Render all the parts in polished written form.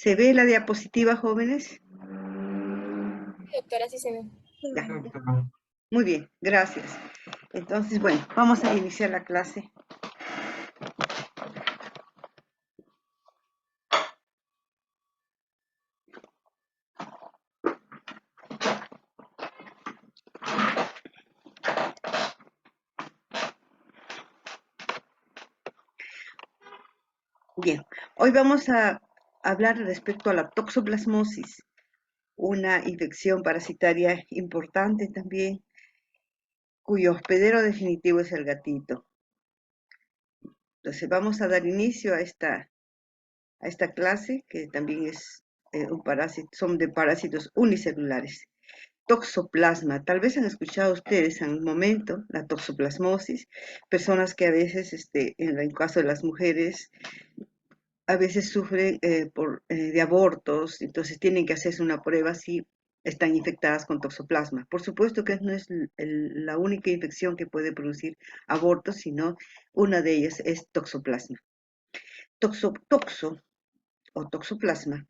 ¿Se ve la diapositiva, jóvenes? Doctora, sí se ve. Ya. Muy bien, gracias. Entonces, bueno, vamos a iniciar la clase. Bien, hoy vamos a hablar respecto a la toxoplasmosis, una infección parasitaria importante también, cuyo hospedero definitivo es el gatito. Entonces, vamos a dar inicio a esta clase, que también es un parásito, son de parásitos unicelulares. Toxoplasma, tal vez han escuchado ustedes en un momento la toxoplasmosis, personas que a veces, en el caso de las mujeres, a veces sufren de abortos, entonces tienen que hacerse una prueba si están infectadas con toxoplasma. Por supuesto que no es la única infección que puede producir abortos, sino una de ellas es toxoplasma. Toxo o toxoplasma,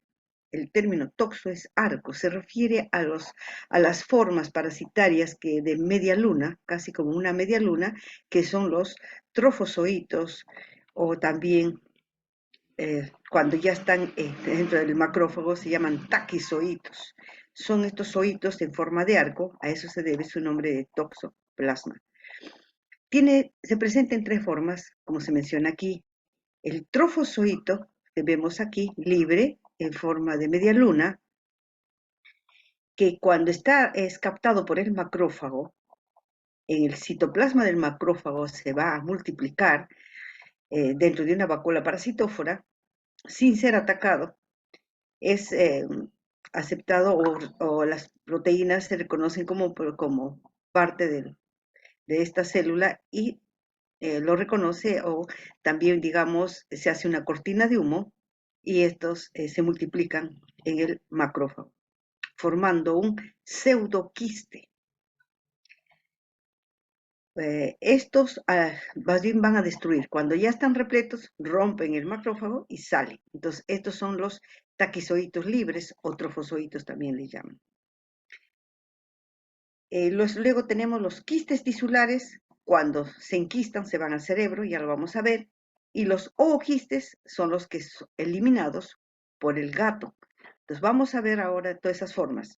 el término toxo es arco, se refiere a las formas parasitarias que de media luna, casi como una media luna, que son los trofozoitos o también cuando ya están dentro del macrófago se llaman taquizoitos. Son estos zoitos en forma de arco, a eso se debe su nombre de toxoplasma. Se presenta en tres formas, como se menciona aquí. El trofozoito, que vemos aquí, libre, en forma de media luna, que cuando es captado por el macrófago, en el citoplasma del macrófago se va a multiplicar dentro de una vacuola parasitófora, sin ser atacado, es aceptado o las proteínas se reconocen como parte de esta célula y lo reconoce o también, digamos, se hace una cortina de humo y estos se multiplican en el macrófago, formando un pseudoquiste. Estos más bien van a destruir. Cuando ya están repletos, rompen el macrófago y salen. Entonces, estos son los taquizoitos libres o trofozoitos también les llaman. Luego tenemos los quistes tisulares. Cuando se enquistan, se van al cerebro, ya lo vamos a ver. Y los ooquistes son los que son eliminados por el gato. Entonces, vamos a ver ahora todas esas formas.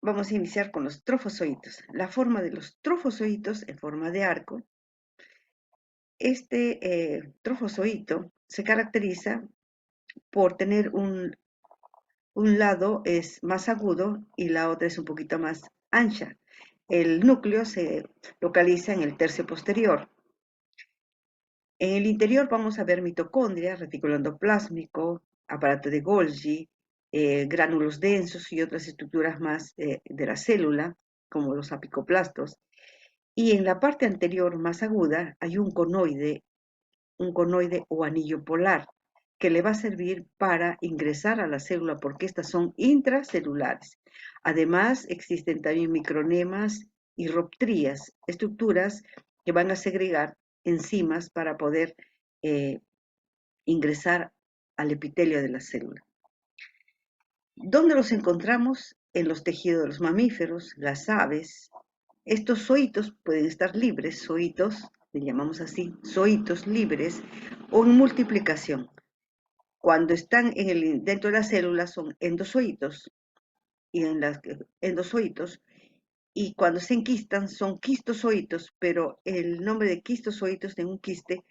Vamos a iniciar con los trofozoitos. La forma de los trofozoitos en forma de arco. Este trofozoito se caracteriza por tener un lado es más agudo y la otra es un poquito más ancha. El núcleo se localiza en el tercio posterior. En el interior vamos a ver mitocondria, retículo endoplásmico, aparato de Golgi, gránulos densos y otras estructuras más de la célula, como los apicoplastos. Y en la parte anterior más aguda hay un conoide o anillo polar, que le va a servir para ingresar a la célula porque estas son intracelulares. Además, existen también micronemas y roptrías, estructuras que van a segregar enzimas para poder ingresar al epitelio de la célula. ¿Dónde los encontramos? En los tejidos de los mamíferos, las aves. Estos zoitos pueden estar libres, zoitos, le llamamos así, zoitos libres, o en multiplicación. Cuando están dentro de la célula son endozoitos, y cuando se enquistan son quistozoitos, pero el nombre de quistozoitos de un quiste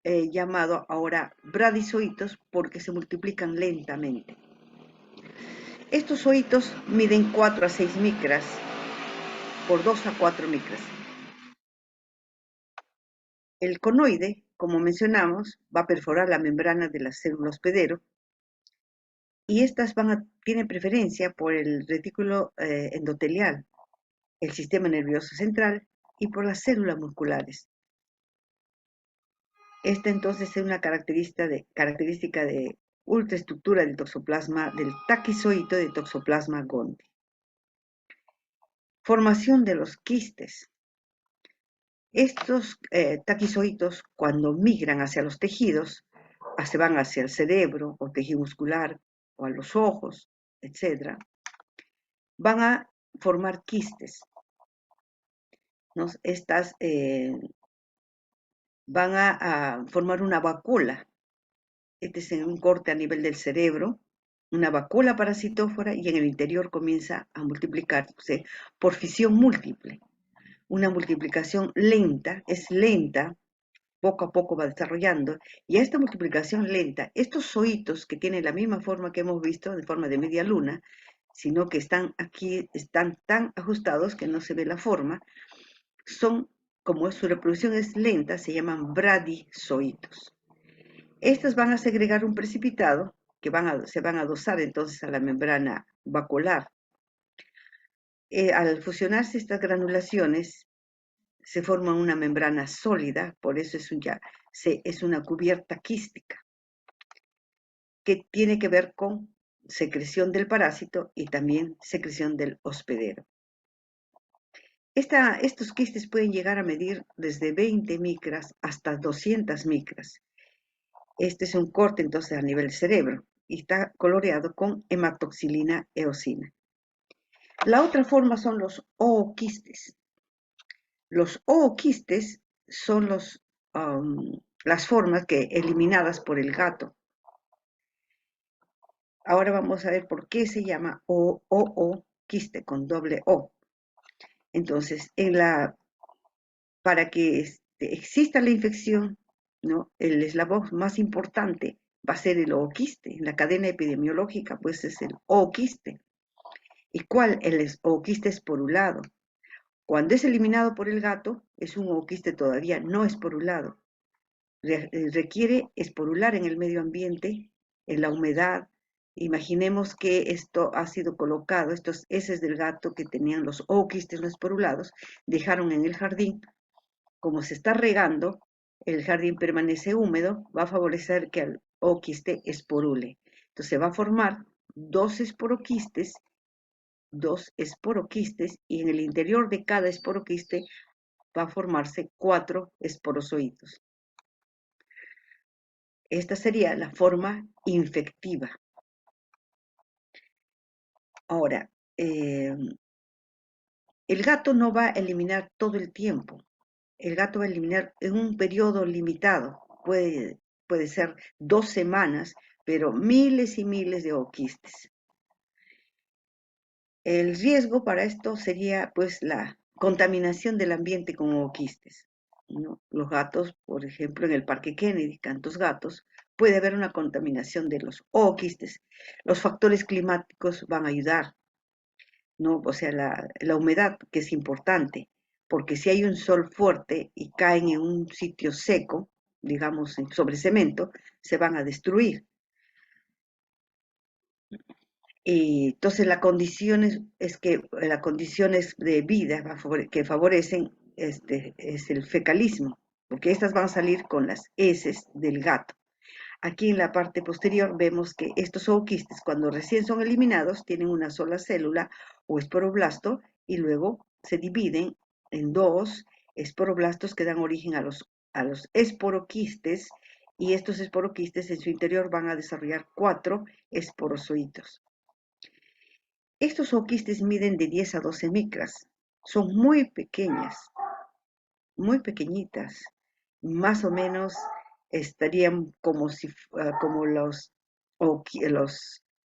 llamado ahora bradizoitos porque se multiplican lentamente. Estos zoitos miden 4 a 6 micras por 2 a 4 micras. El conoide, como mencionamos, va a perforar la membrana de la célula hospedero y estas tienen preferencia por el retículo endotelial, el sistema nervioso central y por las células musculares. Esta entonces es una característica de ultraestructura del toxoplasma, del taquizoito de Toxoplasma gondii. Formación de los quistes. Estos taquizoitos, cuando migran hacia los tejidos, se van hacia el cerebro o tejido muscular o a los ojos, etc., van a formar quistes, ¿no? Estas van a formar una vacuola. Este es un corte a nivel del cerebro, una vacuola parasitófora, y en el interior comienza a multiplicarse por fisión múltiple. Una multiplicación lenta, es lenta, poco a poco va desarrollando, y a esta multiplicación lenta, estos zoitos que tienen la misma forma que hemos visto, de forma de media luna, sino que están aquí, están tan ajustados que no se ve la forma, son, como su reproducción es lenta, se llaman bradizoitos. Estas van a segregar un precipitado que se van a adosar entonces a la membrana vacuolar. Al fusionarse estas granulaciones, se forma una membrana sólida, por eso es una cubierta quística, que tiene que ver con secreción del parásito y también secreción del hospedero. Estos quistes pueden llegar a medir desde 20 micras hasta 200 micras. Este es un corte entonces a nivel cerebro y está coloreado con hematoxilina eosina. La otra forma son los ooquistes. Los ooquistes son las formas eliminadas por el gato. Ahora vamos a ver por qué se llama quiste con doble O. Entonces, para que exista la infección, ¿no? El eslabón más importante va a ser el ooquiste. En la cadena epidemiológica, pues es el ooquiste. ¿Y cuál? El ooquiste esporulado. Cuando es eliminado por el gato, es un ooquiste todavía no esporulado. Requiere esporular en el medio ambiente, en la humedad. Imaginemos que esto ha sido colocado, estos heces del gato que tenían los ooquistes no esporulados, dejaron en el jardín. Como se está regando, el jardín permanece húmedo, va a favorecer que el ooquiste esporule. Entonces va a formar dos esporoquistes, y en el interior de cada esporoquiste va a formarse 4 esporozoitos. Esta sería la forma infectiva. Ahora, el gato no va a eliminar todo el tiempo. El gato va a eliminar en un periodo limitado. Puede ser 2 semanas, pero miles y miles de ooquistes. El riesgo para esto sería pues la contaminación del ambiente con ooquistes, ¿no? Los gatos, por ejemplo, en el Parque Kennedy, tantos gatos, puede haber una contaminación de los ooquistes. Los factores climáticos van a ayudar, ¿no? O sea, la humedad, que es importante, porque si hay un sol fuerte y caen en un sitio seco, digamos sobre cemento, se van a destruir. Y entonces las condiciones de vida que favorecen es el fecalismo, porque estas van a salir con las heces del gato. Aquí en la parte posterior vemos que estos ooquistes, cuando recién son eliminados, tienen una sola célula o esporoblasto y luego se dividen en 2 esporoblastos que dan origen a los esporoquistes, y estos esporoquistes en su interior van a desarrollar 4 esporozoitos. Estos ooquistes miden de 10 a 12 micras, son muy pequeñas, muy pequeñitas, más o menos estarían como los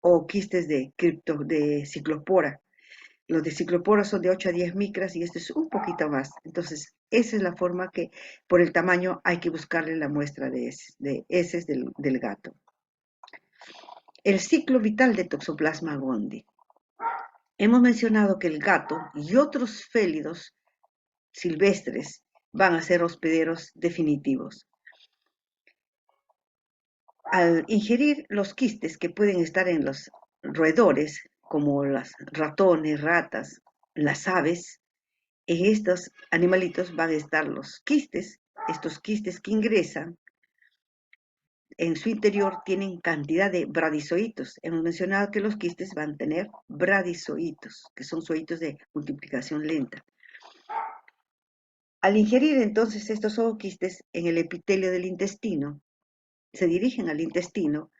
ooquistes de ciclopora. Los de ciclopora son de 8 a 10 micras y este es un poquito más. Entonces, esa es la forma que, por el tamaño, hay que buscarle la muestra de heces del gato. El ciclo vital de Toxoplasma gondii. Hemos mencionado que el gato y otros félidos silvestres van a ser hospederos definitivos. Al ingerir los quistes que pueden estar en los roedores, como los ratones, ratas, las aves, en estos animalitos van a estar los quistes. Estos quistes que ingresan en su interior tienen cantidad de bradizoitos. Hemos mencionado que los quistes van a tener bradizoitos, que son zoitos de multiplicación lenta. Al ingerir entonces estos ooquistes en el epitelio del intestino, se dirigen al intestino,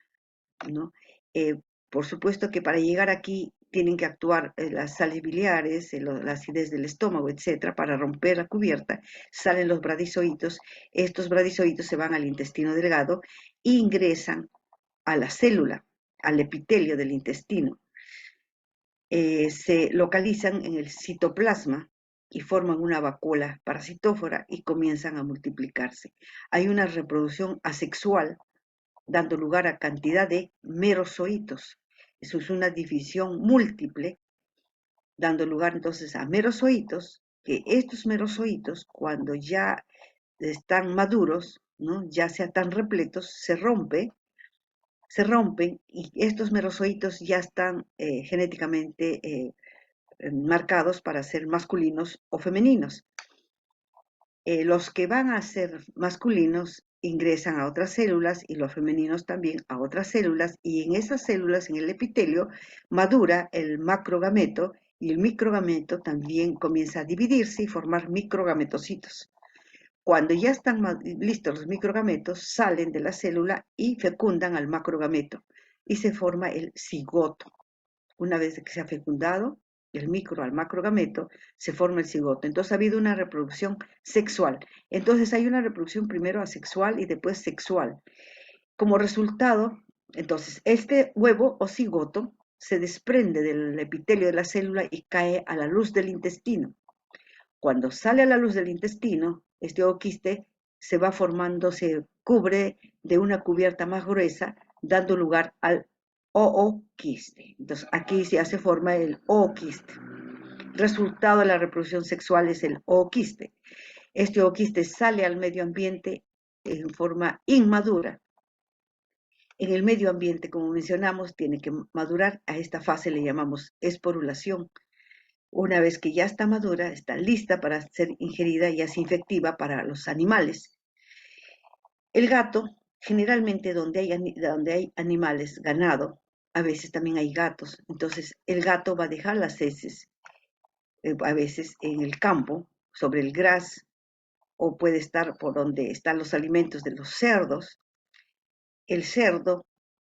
¿no? Eh, por supuesto que para llegar aquí tienen que actuar las sales biliares, la acidez del estómago, etcétera, para romper la cubierta, salen los bradizoitos, estos bradizoitos se van al intestino delgado e ingresan a la célula, al epitelio del intestino. Se localizan en el citoplasma y forman una vacuola parasitófora y comienzan a multiplicarse. Hay una reproducción asexual dando lugar a cantidad de merozoitos. Eso es una división múltiple, dando lugar entonces a merozoitos, que estos merozoitos, cuando ya están maduros, ¿no? Ya sean tan repletos, se rompen y estos merozoitos ya están genéticamente marcados para ser masculinos o femeninos. Los que van a ser masculinos ingresan a otras células y los femeninos también a otras células y en esas células, en el epitelio, madura el macrogameto y el microgameto también comienza a dividirse y formar microgametocitos. Cuando ya están listos los microgametos, salen de la célula y fecundan al macrogameto y se forma el cigoto. Una vez que se ha fecundado el micro al macrogameto, se forma el cigoto. Entonces ha habido una reproducción sexual. Entonces hay una reproducción primero asexual y después sexual. Como resultado, entonces este huevo o cigoto se desprende del epitelio de la célula y cae a la luz del intestino. Cuando sale a la luz del intestino, este ooquiste se va formando, se cubre de una cubierta más gruesa, dando lugar al ooquiste. Entonces, aquí se forma el ooquiste. Resultado de la reproducción sexual es el ooquiste. Este ooquiste sale al medio ambiente en forma inmadura. En el medio ambiente, como mencionamos, tiene que madurar. A esta fase le llamamos esporulación. Una vez que ya está madura, está lista para ser ingerida y es infectiva para los animales. El gato, generalmente donde hay animales, ganado, a veces también hay gatos. Entonces, el gato va a dejar las heces, a veces en el campo, sobre el gras, o puede estar por donde están los alimentos de los cerdos. El cerdo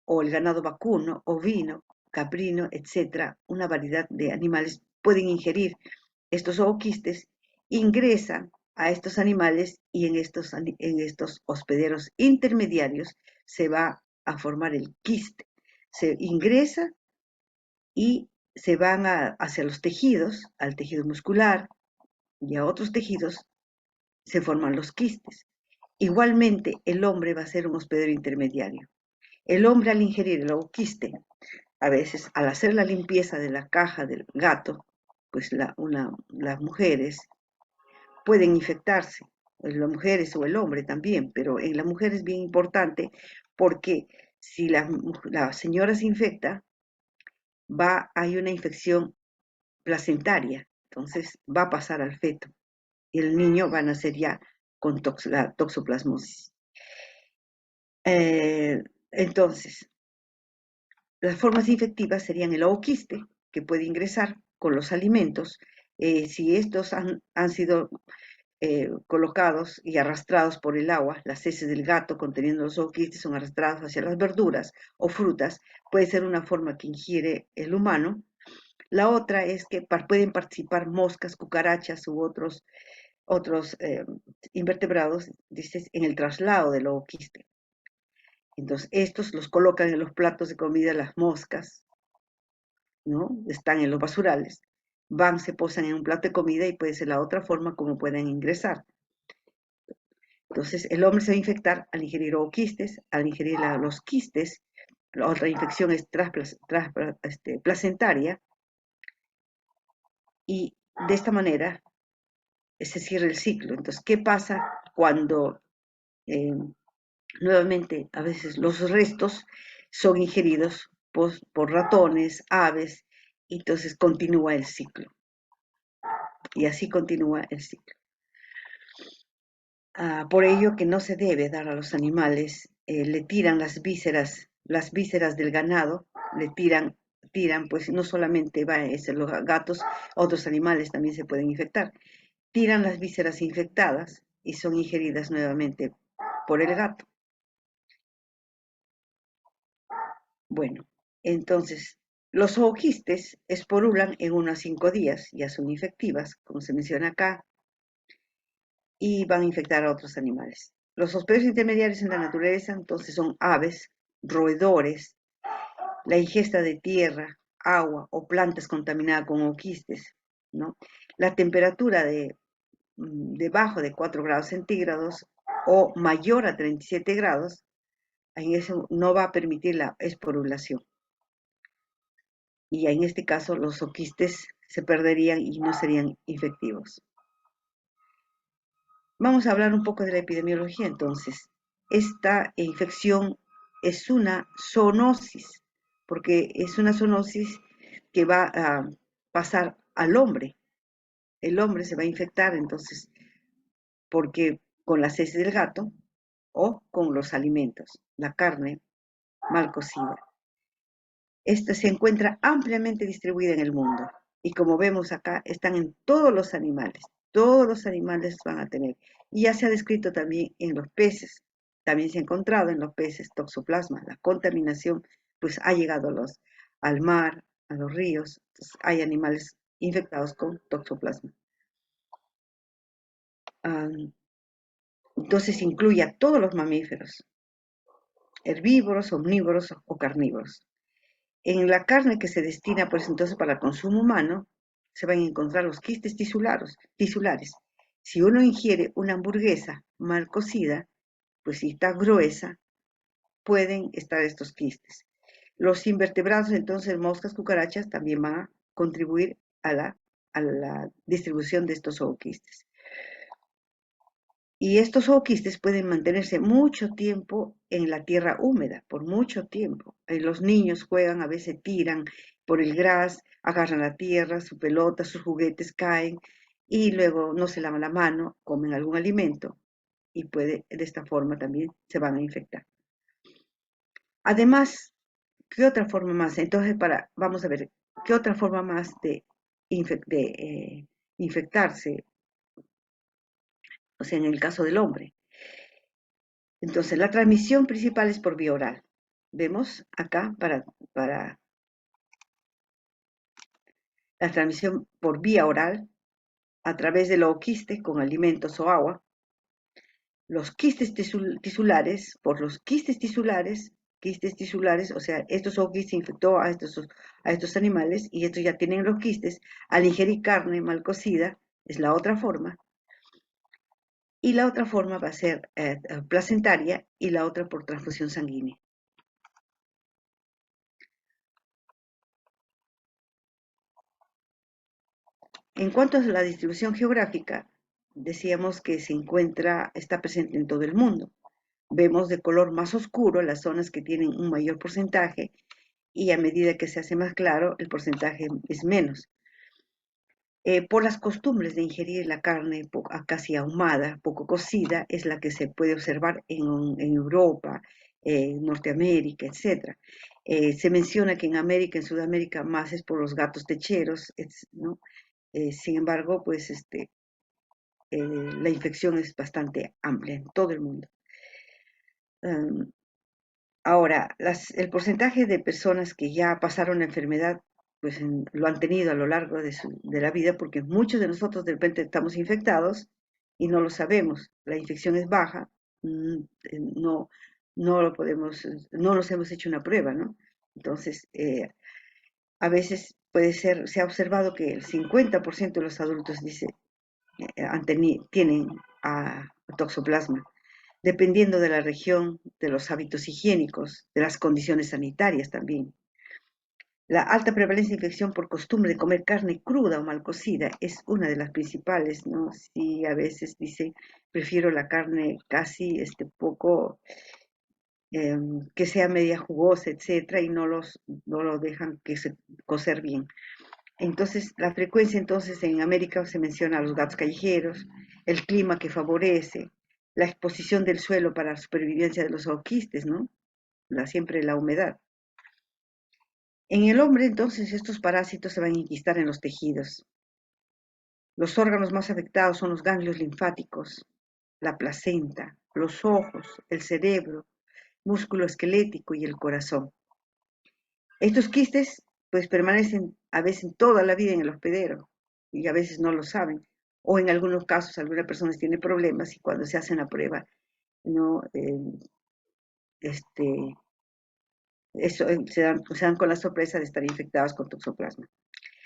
o el ganado vacuno, ovino, caprino, etcétera, una variedad de animales pueden ingerir estos ooquistes, ingresan a estos animales y en estos hospederos intermediarios se va a formar el quiste. Se ingresa y se van hacia los tejidos, al tejido muscular y a otros tejidos, se forman los quistes. Igualmente, el hombre va a ser un hospedero intermediario. El hombre al ingerir el ooquiste, a veces al hacer la limpieza de la caja del gato, pues las mujeres pueden infectarse, las mujeres o el hombre también, pero en la mujer es bien importante porque si la señora se infecta, hay una infección placentaria, entonces va a pasar al feto y el niño va a nacer ya con la toxoplasmosis. Entonces, las formas infectivas serían el ooquiste, que puede ingresar con los alimentos. Si estos han sido colocados y arrastrados por el agua, las heces del gato conteniendo los ooquistes son arrastrados hacia las verduras o frutas, puede ser una forma que ingiere el humano. La otra es que pueden participar moscas, cucarachas u otros invertebrados, dices, en el traslado del ooquiste. Entonces, estos los colocan en los platos de comida las moscas, ¿no? Están en los basurales, van, se posan en un plato de comida y puede ser la otra forma como pueden ingresar. Entonces, el hombre se va a infectar al ingerir ooquistes, al ingerir los quistes, la otra infección es placentaria, y de esta manera se cierra el ciclo. Entonces, ¿qué pasa cuando nuevamente a veces los restos son ingeridos por ratones, aves, y entonces continúa el ciclo? Y así continúa el ciclo. Por ello que no se debe dar a los animales, le tiran las vísceras del ganado, tiran, pues no solamente va a ser los gatos, otros animales también se pueden infectar. Tiran las vísceras infectadas y son ingeridas nuevamente por el gato. Bueno, entonces, los zooquistes esporulan en unos 5 días, ya son infectivas, como se menciona acá, y van a infectar a otros animales. Los hospederos intermediarios en la naturaleza, entonces, son aves, roedores, la ingesta de tierra, agua o plantas contaminadas con zooquistes, ¿no? La temperatura debajo de 4 grados centígrados o mayor a 37 grados, en eso no va a permitir la esporulación. Y en este caso los zooquistes se perderían y no serían efectivos. Vamos a hablar un poco de la epidemiología entonces. Esta infección es una zoonosis, porque es una zoonosis que va a pasar al hombre. El hombre se va a infectar entonces porque con las heces del gato o con los alimentos, la carne mal cocida. Esta se encuentra ampliamente distribuida en el mundo y como vemos acá, están en todos los animales van a tener. Y ya se ha descrito también en los peces, también se ha encontrado en los peces toxoplasma. La contaminación pues ha llegado al mar, a los ríos, entonces, hay animales infectados con toxoplasma. Entonces incluye a todos los mamíferos, herbívoros, omnívoros o carnívoros. En la carne que se destina pues entonces para el consumo humano, se van a encontrar los quistes tisulares. Si uno ingiere una hamburguesa mal cocida, pues si está gruesa, pueden estar estos quistes. Los invertebrados, entonces moscas, cucarachas, también van a contribuir a la distribución de estos zooquistes. Y estos zooquistes pueden mantenerse mucho tiempo en la tierra húmeda, por mucho tiempo. Los niños juegan, a veces tiran por el gras, agarran la tierra, su pelota, sus juguetes caen y luego no se lavan la mano, comen algún alimento y de esta forma también se van a infectar. Además, ¿qué otra forma más? Entonces, vamos a ver, ¿qué otra forma más de infectarse? O sea, en el caso del hombre. Entonces, la transmisión principal es por vía oral. Vemos acá para la transmisión por vía oral a través de los quistes con alimentos o agua. Los quistes tisulares, por los quistes tisulares, o sea, estos zooquistes infectó a estos animales y estos ya tienen los quistes al ingerir carne mal cocida, es la otra forma. Y la otra forma va a ser placentaria y la otra por transfusión sanguínea. En cuanto a la distribución geográfica, decíamos que está presente en todo el mundo. Vemos de color más oscuro las zonas que tienen un mayor porcentaje y a medida que se hace más claro, el porcentaje es menos. Por las costumbres de ingerir la carne casi ahumada, poco cocida, es la que se puede observar en Europa, Norteamérica, etc. Se menciona que en América, en Sudamérica, más es por los gatos techeros, ¿no? Sin embargo, pues la infección es bastante amplia en todo el mundo. Ahora, el porcentaje de personas que ya pasaron la enfermedad, pues lo han tenido a lo largo de la vida, porque muchos de nosotros de repente estamos infectados y no lo sabemos. La infección es baja, no, no lo podemos, no nos hemos hecho una prueba, ¿no? Entonces, a veces se ha observado que el 50% de los adultos tienen toxoplasma, dependiendo de la región, de los hábitos higiénicos, de las condiciones sanitarias también. La alta prevalencia de infección por costumbre de comer carne cruda o mal cocida es una de las principales, ¿no? Sí, a veces dice, prefiero la carne casi poco, que sea media jugosa, etcétera, y no lo dejan cocer bien. Entonces, la frecuencia entonces en América se menciona a los gatos callejeros, el clima que favorece, la exposición del suelo para la supervivencia de los zooquistes, ¿no? Siempre la humedad. En el hombre, entonces, estos parásitos se van a inquistar en los tejidos. Los órganos más afectados son los ganglios linfáticos, la placenta, los ojos, el cerebro, músculo esquelético y el corazón. Estos quistes pues permanecen a veces toda la vida en el hospedero y a veces no lo saben. O en algunos casos algunas personas tienen problemas y cuando se hace la prueba no este, se dan con la sorpresa de estar infectados con toxoplasma.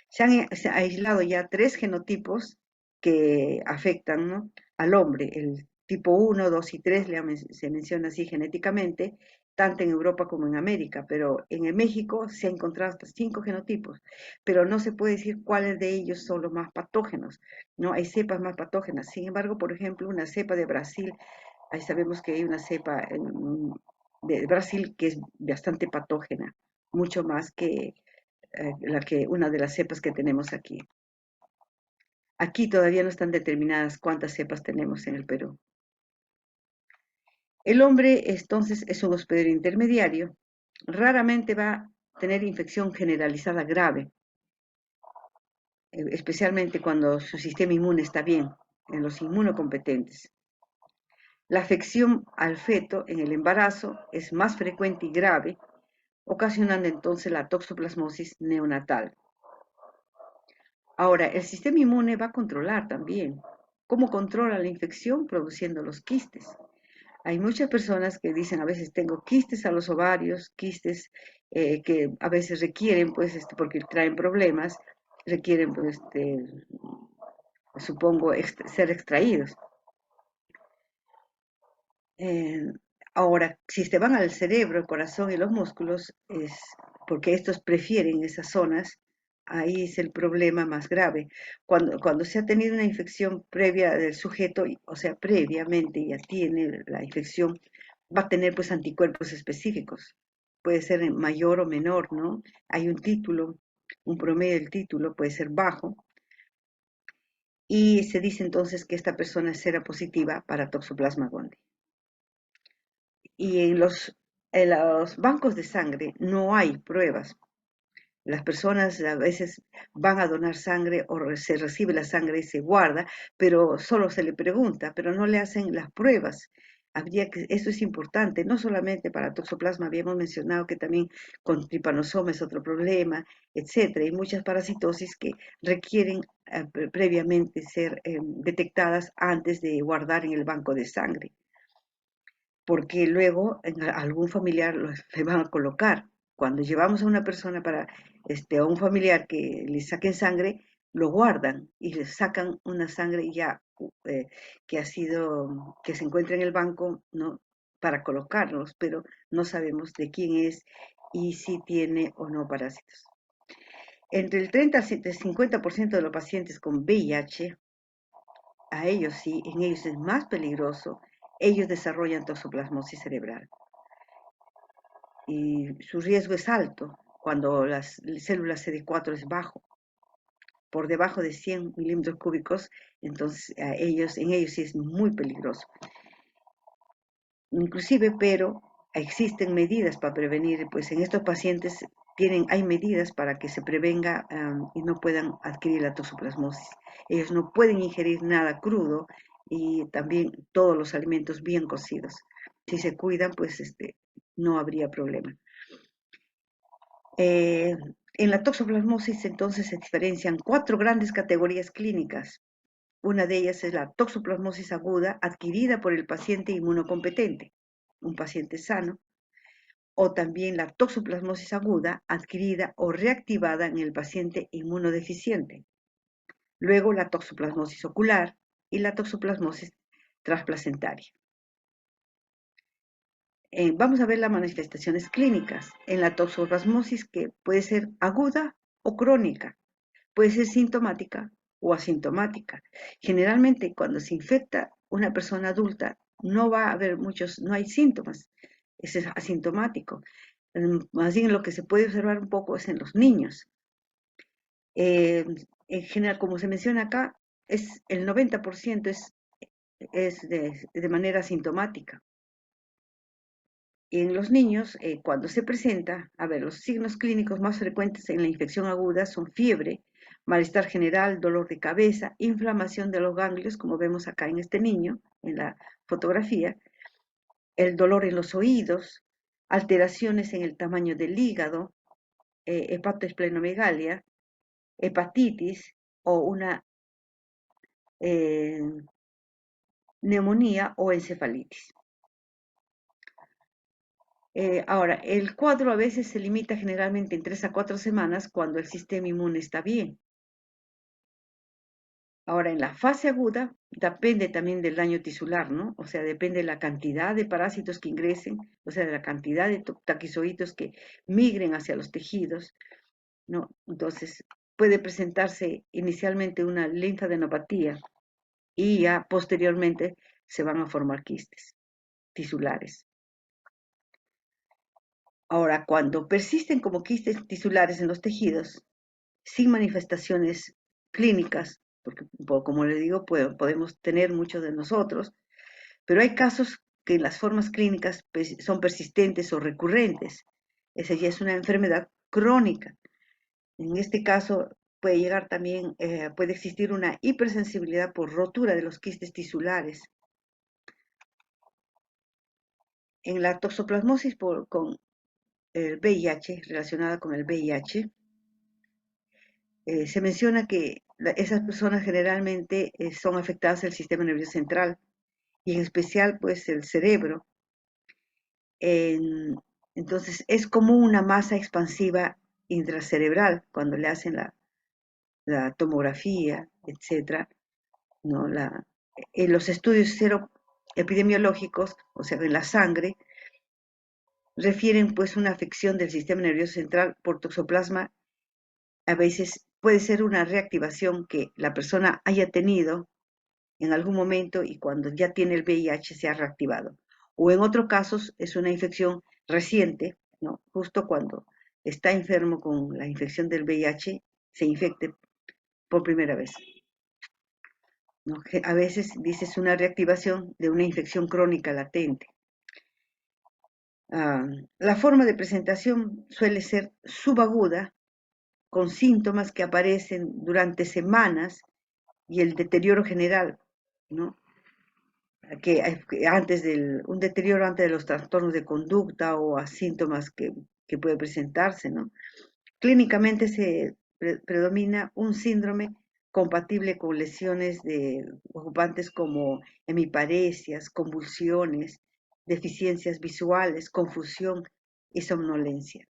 Se han aislado ya 3 genotipos que afectan, ¿no?, al hombre. El tipo 1, 2 y 3 se menciona así genéticamente, tanto en Europa como en América, pero en el México se han encontrado hasta 5 genotipos, pero no se puede decir cuáles de ellos son los más patógenos, ¿no? Hay cepas más patógenas. Sin embargo, por ejemplo, una cepa de Brasil, ahí sabemos que hay una cepa de Brasil que es bastante patógena, mucho más que una de las cepas que tenemos aquí. Aquí todavía no están determinadas cuántas cepas tenemos en el Perú. El hombre entonces es un hospedero intermediario, raramente va a tener infección generalizada grave, especialmente cuando su sistema inmune está bien, en los inmunocompetentes. La afección al feto en el embarazo es más frecuente y grave, ocasionando entonces la toxoplasmosis neonatal. Ahora, el sistema inmune va a controlar también. ¿Cómo controla la infección? Produciendo los quistes. Hay muchas personas que dicen a veces tengo quistes a los ovarios, quistes que a veces requieren, pues, porque traen problemas, requieren, pues, supongo, ser extraídos. Eh, Ahora, si te van al cerebro, el corazón y los músculos, es porque estos prefieren esas zonas, ahí es el problema más grave. Cuando se ha tenido una infección previa del sujeto, o sea, previamente ya tiene la infección, va a tener pues anticuerpos específicos. Puede ser en mayor o menor, ¿no? Hay un título, un promedio del título puede ser bajo, y se dice entonces que esta persona es positiva para Toxoplasma gondii. Y en los bancos de sangre no hay pruebas. Las personas a veces van a donar sangre o se recibe la sangre y se guarda, pero solo se le pregunta, pero no le hacen las pruebas. Eso es importante, no solamente para toxoplasma, habíamos mencionado que también con tripanosoma es otro problema, etcétera, y muchas parasitosis que requieren previamente ser detectadas antes de guardar en el banco de sangre, porque luego algún familiar le van a colocar. Cuando llevamos a una persona a un familiar que le saquen sangre, lo guardan y le sacan una sangre ya que se encuentra en el banco, ¿no?, para colocarlos, pero no sabemos de quién es y si tiene o no parásitos. Entre el 30 al 50% de los pacientes con VIH, a ellos sí, en ellos es más peligroso, ellos desarrollan toxoplasmosis cerebral. Y su riesgo es alto cuando las células CD4 es bajo, por debajo de 100 milímetros cúbicos, entonces en ellos sí es muy peligroso. Inclusive, pero existen medidas para prevenir, pues en estos pacientes hay medidas para que se prevenga y no puedan adquirir la toxoplasmosis. Ellos no pueden ingerir nada crudo y también todos los alimentos bien cocidos. Si se cuidan, pues no habría problema. En la toxoplasmosis entonces se diferencian 4 grandes categorías clínicas. Una de ellas es la toxoplasmosis aguda adquirida por el paciente inmunocompetente, un paciente sano, o también la toxoplasmosis aguda adquirida o reactivada en el paciente inmunodeficiente. Luego la toxoplasmosis ocular y la toxoplasmosis transplacentaria. Vamos a ver las manifestaciones clínicas en la toxoplasmosis, que puede ser aguda o crónica, puede ser sintomática o asintomática. Generalmente cuando se infecta una persona adulta no va a haber no hay síntomas, es asintomático. Más bien lo que se puede observar un poco es en los niños. En general, como se menciona acá, el 90% es de manera asintomática. En los niños, cuando se presenta, los signos clínicos más frecuentes en la infección aguda son fiebre, malestar general, dolor de cabeza, inflamación de los ganglios, como vemos acá en este niño, en la fotografía, el dolor en los oídos, alteraciones en el tamaño del hígado, hepatoesplenomegalia, hepatitis o una neumonía o encefalitis. Ahora, el cuadro a veces se limita generalmente en 3 a 4 semanas cuando el sistema inmune está bien. Ahora, en la fase aguda, depende también del daño tisular, ¿no? O sea, depende de la cantidad de parásitos que ingresen, o sea, de la cantidad de taquizoitos que migren hacia los tejidos, ¿no? Entonces, puede presentarse inicialmente una linfadenopatía y ya posteriormente se van a formar quistes tisulares. Ahora, cuando persisten como quistes tisulares en los tejidos, sin manifestaciones clínicas, porque como les digo, podemos tener muchos de nosotros, pero hay casos que las formas clínicas son persistentes o recurrentes. Esa ya es una enfermedad crónica. En este caso puede llegar también, puede existir una hipersensibilidad por rotura de los quistes tisulares. En la toxoplasmosis con el VIH, relacionada con el VIH, se menciona que esas personas generalmente son afectadas del sistema nervioso central y en especial pues el cerebro. En, entonces es como una masa expansiva intracerebral cuando le hacen la tomografía, etcétera, ¿no? En los estudios epidemiológicos, o sea, en la sangre, refieren pues una afección del sistema nervioso central por toxoplasma. A veces puede ser una reactivación que la persona haya tenido en algún momento y cuando ya tiene el VIH se ha reactivado. O en otros casos es una infección reciente, ¿no? Justo cuando está enfermo con la infección del VIH, se infecte por primera vez, ¿no? A veces dices una reactivación de una infección crónica latente. La forma de presentación suele ser subaguda, con síntomas que aparecen durante semanas y el deterioro general, ¿no? Un deterioro antes de los trastornos de conducta o a síntomas que puede presentarse, ¿no? Clínicamente se predomina un síndrome compatible con lesiones ocupantes como hemiparesias, convulsiones, deficiencias visuales, confusión y somnolencia.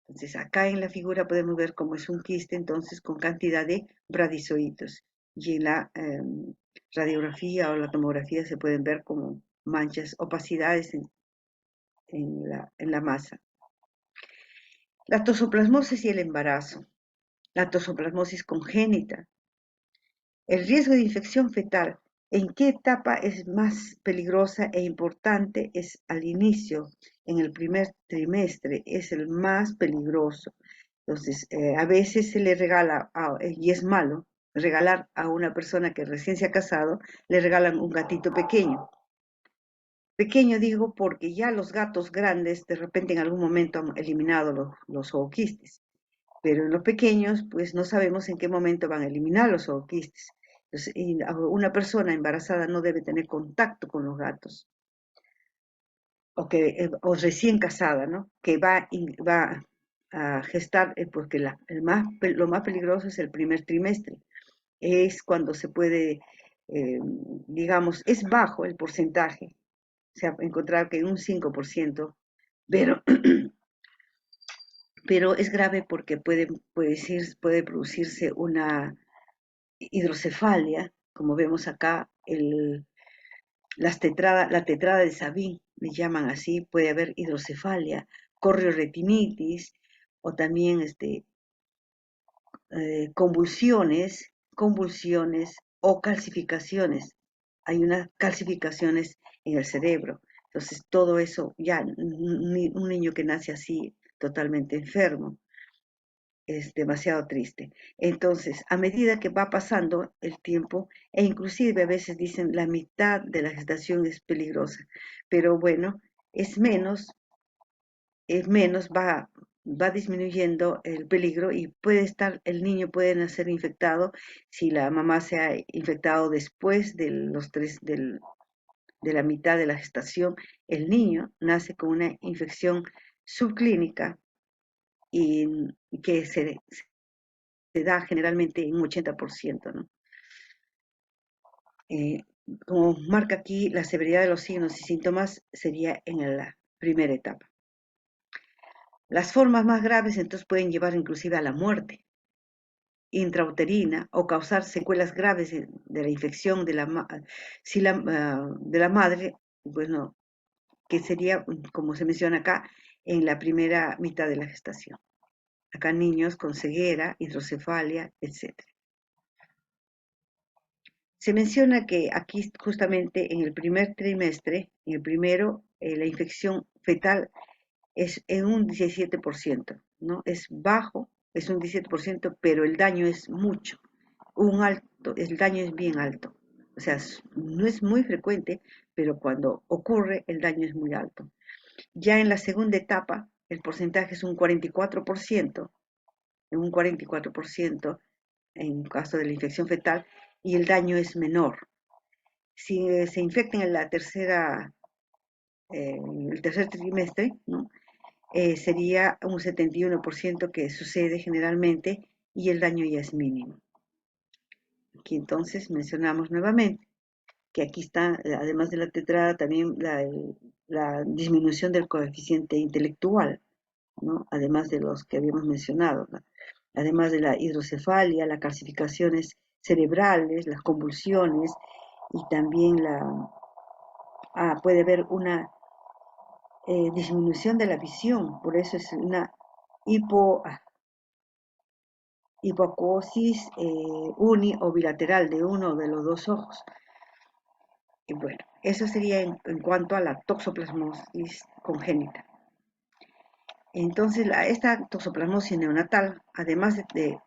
Entonces, acá en la figura podemos ver cómo es un quiste, entonces, con cantidad de bradizoitos. Y en la radiografía o la tomografía se pueden ver como manchas, opacidades en la masa. La tosoplasmosis y el embarazo. La tosoplasmosis congénita. El riesgo de infección fetal. ¿En qué etapa es más peligrosa e importante? Es al inicio, en el primer trimestre, es el más peligroso. Entonces, a veces se le regala, y es malo, regalar a una persona que recién se ha casado, le regalan un gatito pequeño. Pequeño digo porque ya los gatos grandes de repente en algún momento han eliminado los ooquistes, pero en los pequeños pues no sabemos en qué momento van a eliminar los ooquistes. Entonces, una persona embarazada no debe tener contacto con los gatos, o recién casada, ¿no? Que va a gestar, porque lo más peligroso es el primer trimestre, es cuando se puede, digamos, es bajo el porcentaje, se ha encontrado que en un 5%, pero, pero es grave porque puede producirse una hidrocefalia, como vemos acá, la tetrada de Sabin, le llaman así, puede haber hidrocefalia, corrioretinitis, o también convulsiones o calcificaciones. Hay unas calcificaciones en el cerebro. Entonces, todo eso, ya un niño que nace así, totalmente enfermo, es demasiado triste. Entonces, a medida que va pasando el tiempo, e inclusive a veces dicen la mitad de la gestación es peligrosa, pero bueno, va disminuyendo el peligro y el niño puede nacer infectado si la mamá se ha infectado después de la mitad de la gestación. El niño nace con una infección subclínica y que se da generalmente en un 80%, ¿no? Eh, Como marca aquí, la severidad de los signos y síntomas sería en la primera etapa. Las formas más graves entonces pueden llevar inclusive a la muerte intrauterina o causar secuelas graves de la infección de de la madre, bueno, que sería, como se menciona acá, en la primera mitad de la gestación. Acá niños con ceguera, hidrocefalia, etc. Se menciona que aquí justamente en el primer trimestre, en el primero, la infección fetal es en un 17%, ¿no? Es bajo, es un 17%, pero el daño es mucho, el daño es bien alto. O sea, no es muy frecuente, pero cuando ocurre el daño es muy alto. Ya en la segunda etapa, el porcentaje es un 44%, en un 44% en caso de la infección fetal, y el daño es menor. Si se infectan en el tercer trimestre, ¿no? Sería un 71% que sucede generalmente y el daño ya es mínimo. Aquí entonces mencionamos nuevamente que aquí está, además de la tetrada, también la disminución del coeficiente intelectual, ¿no? Además de los que habíamos mencionado, ¿no? Además de la hidrocefalia, las calcificaciones cerebrales, las convulsiones y también puede haber una disminución de la visión, por eso es una hipoacuosis uni o bilateral de uno de los dos ojos. Y bueno, eso sería en cuanto a la toxoplasmosis congénita. Entonces, esta toxoplasmosis neonatal, además de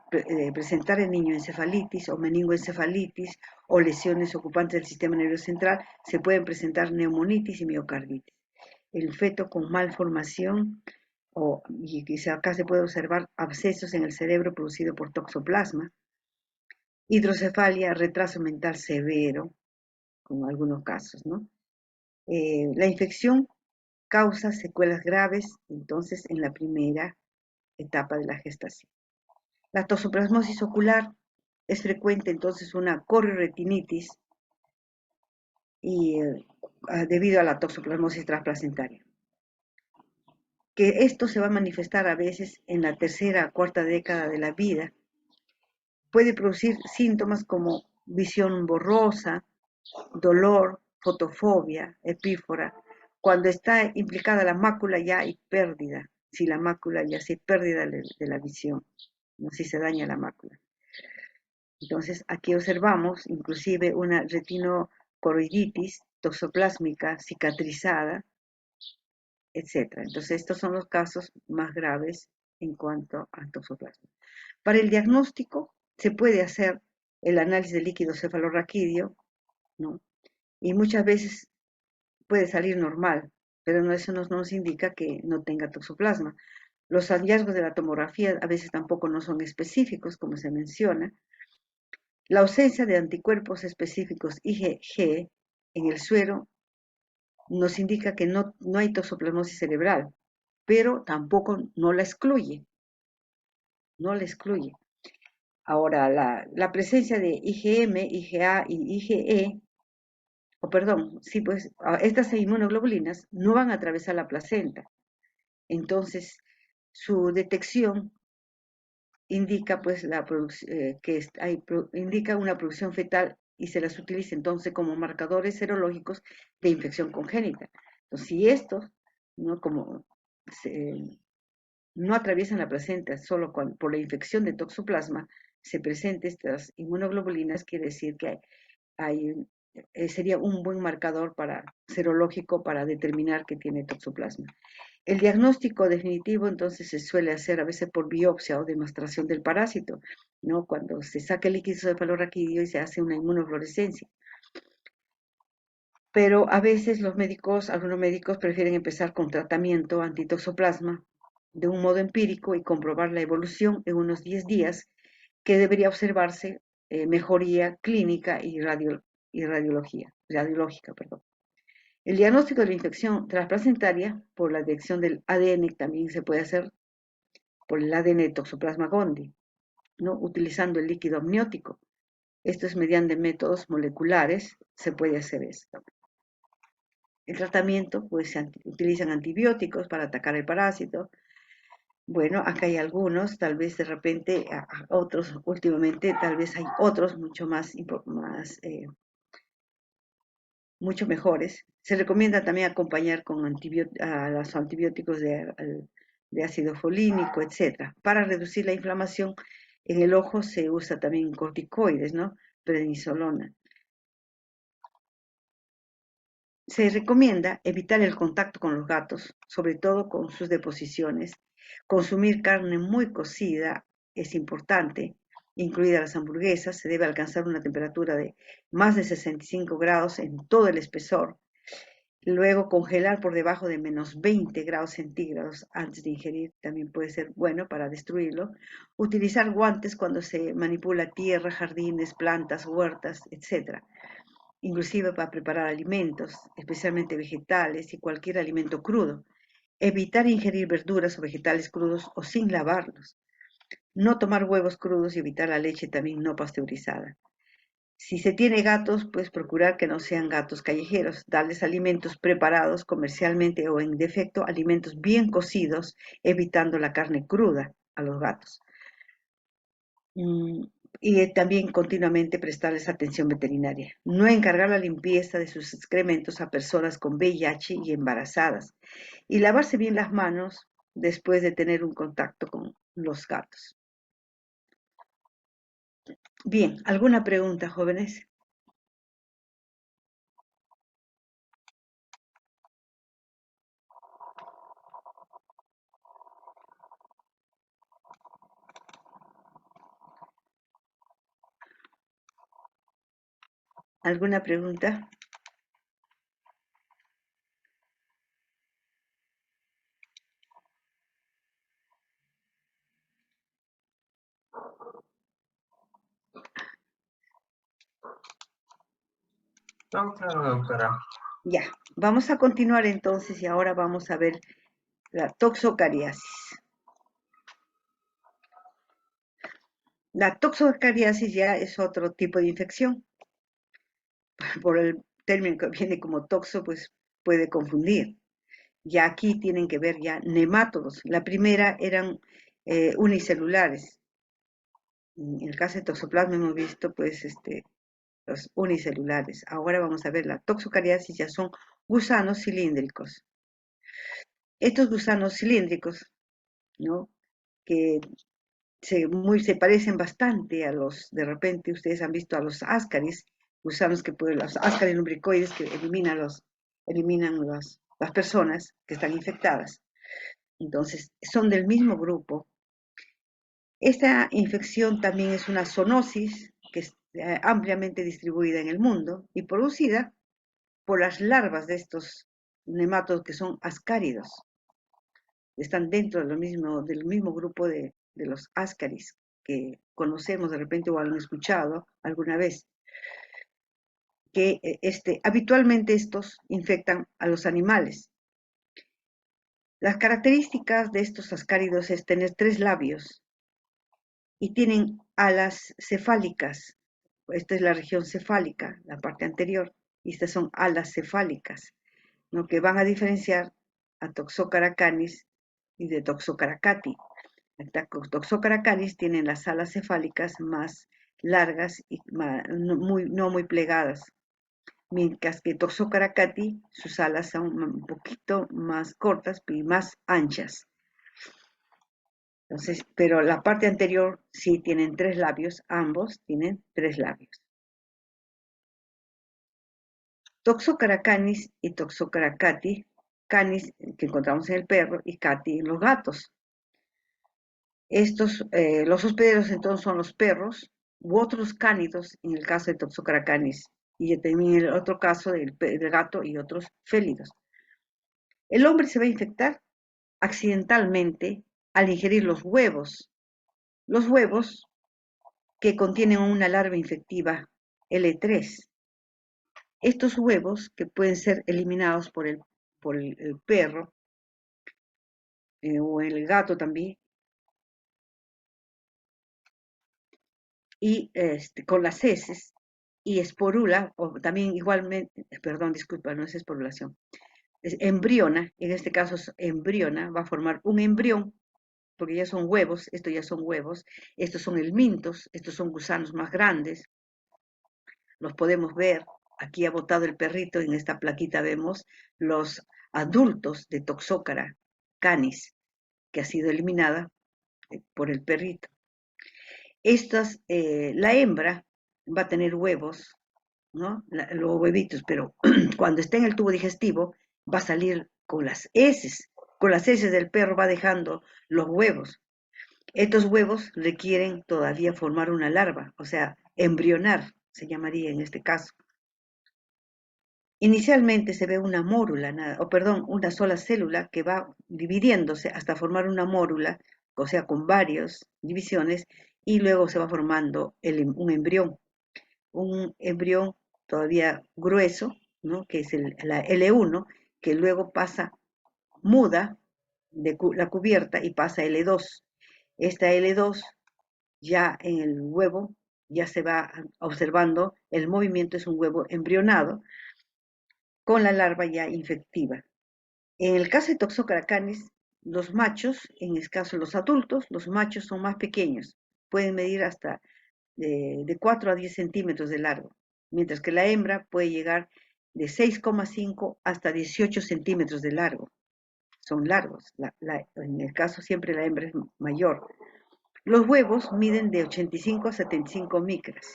presentar en niño encefalitis o meningoencefalitis o lesiones ocupantes del sistema nervioso central, se pueden presentar neumonitis y miocarditis. El feto con malformación, y quizá acá se puede observar abscesos en el cerebro producido por toxoplasma, hidrocefalia, retraso mental severo, como algunos casos, ¿no? La infección causa secuelas graves, entonces, en la primera etapa de la gestación. La toxoplasmosis ocular es frecuente, entonces, una corioretinitis y debido a la toxoplasmosis transplacentaria. Que esto se va a manifestar a veces en la tercera o cuarta década de la vida. Puede producir síntomas como visión borrosa, dolor, fotofobia, epífora. Cuando está implicada la mácula ya hay pérdida. Si la mácula ya se pérdida de la visión, ¿no? Si se daña la mácula. Entonces aquí observamos inclusive una retinocoroiditis toxoplásmica cicatrizada, etc. Entonces estos son los casos más graves en cuanto al toxoplasma. Para el diagnóstico se puede hacer el análisis del líquido cefalorraquídeo, ¿no? Y muchas veces puede salir normal, pero eso nos indica que no tenga toxoplasma. Los hallazgos de la tomografía a veces tampoco no son específicos, como se menciona. La ausencia de anticuerpos específicos IgG en el suero nos indica que no hay toxoplasmosis cerebral, pero tampoco no la excluye, no la excluye. Ahora, la presencia de IgM, IgA y IgE, o perdón, sí, pues estas inmunoglobulinas no van a atravesar la placenta. Entonces, su detección indica pues indica una producción fetal y se las utiliza entonces como marcadores serológicos de infección congénita. Entonces, si estos, ¿no? Como no atraviesan la placenta solo por la infección de toxoplasma, se presentan estas inmunoglobulinas, quiere decir que sería un buen marcador serológico para determinar que tiene toxoplasma. El diagnóstico definitivo entonces se suele hacer a veces por biopsia o demostración del parásito, ¿no? Cuando se saca el líquido cefalorraquídeo y se hace una inmunofluorescencia. Pero a veces algunos médicos prefieren empezar con tratamiento antitoxoplasma de un modo empírico y comprobar la evolución en unos 10 días, que debería observarse mejoría clínica y radiológica, perdón. El diagnóstico de la infección transplacentaria por la detección del ADN también se puede hacer por el ADN de Toxoplasma gondii, ¿no? Utilizando el líquido amniótico. Esto es mediante métodos moleculares, se puede hacer esto. El tratamiento, pues se utilizan antibióticos para atacar el parásito. Bueno, acá hay algunos, tal vez de repente otros, últimamente tal vez hay otros mucho mejores. Se recomienda también acompañar con los antibióticos de ácido folínico, etcétera. Para reducir la inflamación en el ojo se usa también corticoides, ¿no? Prednisolona. Se recomienda evitar el contacto con los gatos, sobre todo con sus deposiciones. Consumir carne muy cocida es importante, incluidas las hamburguesas. Se debe alcanzar una temperatura de más de 65 grados en todo el espesor. Luego congelar por debajo de menos 20 grados centígrados antes de ingerir también puede ser bueno para destruirlo. Utilizar guantes cuando se manipula tierra, jardines, plantas, huertas, etc. Inclusive para preparar alimentos, especialmente vegetales y cualquier alimento crudo. Evitar ingerir verduras o vegetales crudos o sin lavarlos. No tomar huevos crudos y evitar la leche también no pasteurizada. Si se tiene gatos, pues procurar que no sean gatos callejeros, darles alimentos preparados comercialmente o en defecto, alimentos bien cocidos, evitando la carne cruda a los gatos. Y también continuamente prestarles atención veterinaria. No encargar la limpieza de sus excrementos a personas con VIH y embarazadas. Y lavarse bien las manos después de tener un contacto con los gatos. Bien, ¿alguna pregunta, jóvenes? ¿Alguna pregunta? No, claro, doctora. Ya, vamos a continuar entonces y ahora vamos a ver la toxocariasis. La toxocariasis ya es otro tipo de infección. Por el término que viene como toxo, pues puede confundir. Ya aquí tienen que ver ya nemátodos. La primera eran unicelulares. En el caso de toxoplasma hemos visto pues los unicelulares. Ahora vamos a ver la toxocariasis, ya son gusanos cilíndricos. Estos gusanos cilíndricos, ¿no? Que se parecen bastante a los, de repente ustedes han visto a los ascaris, gusanos los ascaris lumbricoides que eliminan las personas que están infectadas. Entonces, son del mismo grupo. Esta infección también es una zoonosis que es ampliamente distribuida en el mundo y producida por las larvas de estos nematodos que son ascáridos. Están dentro del mismo grupo de los ascaris que conocemos de repente o han escuchado alguna vez, que habitualmente estos infectan a los animales. Las características de estos ascáridos es tener 3 labios y tienen alas cefálicas. Esta es la región cefálica, la parte anterior, y estas son alas cefálicas, ¿no? Que van a diferenciar a Toxocara canis y de Toxocara cati. Toxocara canis tienen las alas cefálicas más largas y no muy plegadas, mientras que Toxocara cati, sus alas son un poquito más cortas y más anchas. Entonces, pero la parte anterior sí tienen 3 labios, ambos tienen 3 labios. Toxocara canis y Toxocara cati, canis que encontramos en el perro y cati en los gatos. Los hospederos entonces son los perros u otros cánidos en el caso de Toxocara canis y también en el otro caso del gato y otros félidos. El hombre se va a infectar accidentalmente al ingerir los huevos. Los huevos que contienen una larva infectiva L3. Estos huevos que pueden ser eliminados por el perro o el gato también, y con las heces, y esporula, o también igualmente, perdón, disculpa, no es esporulación, es embriona, en este caso es embriona, va a formar un embrión, porque ya son huevos, estos ya son huevos, estos son helmintos, estos son gusanos más grandes, los podemos ver, aquí ha botado el perrito, en esta plaquita vemos los adultos de Toxócara canis, que ha sido eliminada por el perrito. La hembra va a tener huevos, ¿no? Los huevitos, pero cuando está en el tubo digestivo va a salir con las heces. Con las heces del perro va dejando los huevos. Estos huevos requieren todavía formar una larva, o sea, embrionar, se llamaría en este caso. Inicialmente se ve una mórula, una sola célula que va dividiéndose hasta formar una mórula, o sea, con varias divisiones, y luego se va formando un embrión todavía grueso, ¿no? Que es la L1, que luego muda la cubierta y pasa a L2. Esta L2 ya en el huevo ya se va observando el movimiento, es un huevo embrionado con la larva ya infectiva. En el caso de Toxocara canis, los machos, en este caso los adultos, los machos son más pequeños, pueden medir hasta de 4 a 10 centímetros de largo, mientras que la hembra puede llegar de 6,5 hasta 18 centímetros de largo. Son largos, en el caso siempre la hembra es mayor. Los huevos miden de 85 a 75 micras.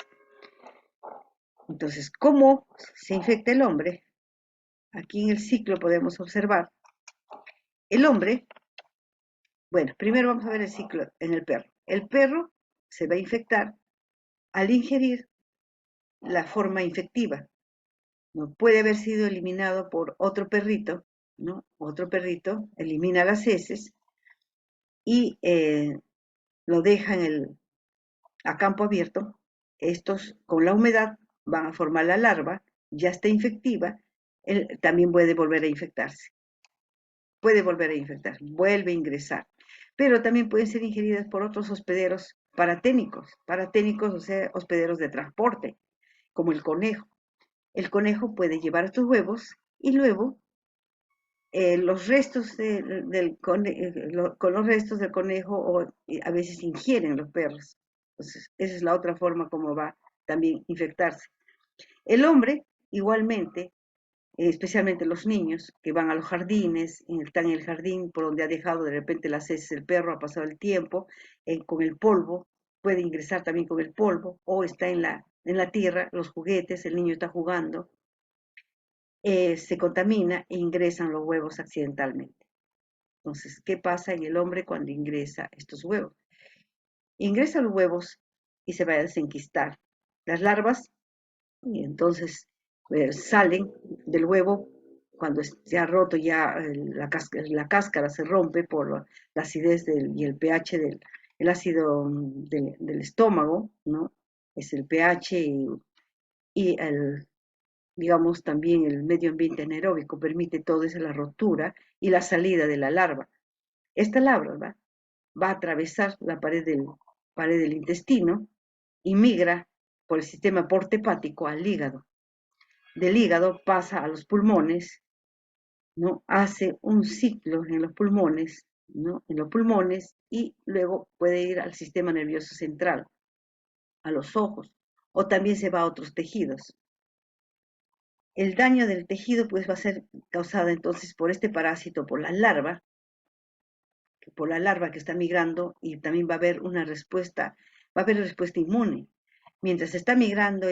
Entonces, ¿cómo se infecta el hombre? Aquí en el ciclo podemos observar. El hombre, bueno, primero vamos a ver el ciclo en el perro. El perro se va a infectar al ingerir la forma infectiva. No puede haber sido eliminado por otro perrito, ¿no? Otro perrito elimina las heces y lo deja a campo abierto. Estos, con la humedad, van a formar la larva, ya está infectiva, también puede volver a infectarse. Puede volver a infectar, vuelve a ingresar. Pero también pueden ser ingeridas por otros hospederos paraténicos, o sea, hospederos de transporte, como el conejo. El conejo puede llevar estos huevos y luego los restos con los restos del conejo a veces ingieren los perros. Entonces, esa es la otra forma como va también infectarse. El hombre, igualmente, especialmente los niños que van a los jardines, están en el jardín por donde ha dejado de repente las heces el perro, ha pasado el tiempo, con el polvo, puede ingresar también con el polvo, o está en la tierra, los juguetes, el niño está jugando, se contamina e ingresan los huevos accidentalmente. Entonces, ¿qué pasa en el hombre cuando ingresa estos huevos? Ingresa los huevos y se va a desenquistar las larvas y entonces salen del huevo cuando se ha roto ya la cáscara se rompe por la acidez y el pH el ácido del estómago, ¿no? Es el pH y digamos, también el medio ambiente anaeróbico permite todo eso, la rotura y la salida de la larva. Esta larva va a atravesar la pared del intestino y migra por el sistema porta-hepático al hígado. Del hígado pasa a los pulmones, ¿no? Hace un ciclo en los pulmones, ¿no? En los pulmones y luego puede ir al sistema nervioso central, a los ojos, o también se va a otros tejidos. El daño del tejido pues va a ser causado entonces por este parásito, por la larva que está migrando y también va a haber respuesta inmune. Mientras está migrando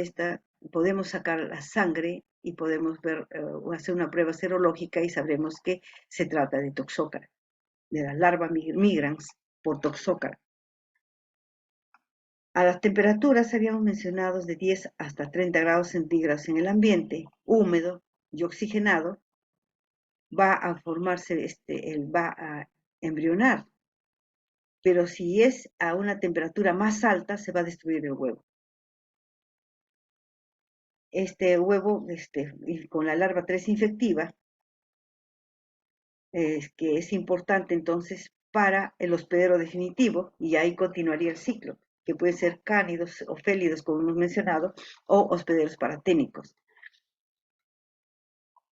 podemos sacar la sangre y podemos hacer una prueba serológica y sabremos que se trata de Toxócara, de las larvas migrans por Toxócara. A las temperaturas habíamos mencionado de 10 hasta 30 grados centígrados en el ambiente, húmedo y oxigenado, va a formarse, va a embrionar. Pero si es a una temperatura más alta, se va a destruir el huevo. Este huevo, con la larva 3 infectiva, que es importante entonces para el hospedero definitivo, y ahí continuaría el ciclo. que pueden ser cánidos o félidos, como hemos mencionado, o hospederos paraténicos.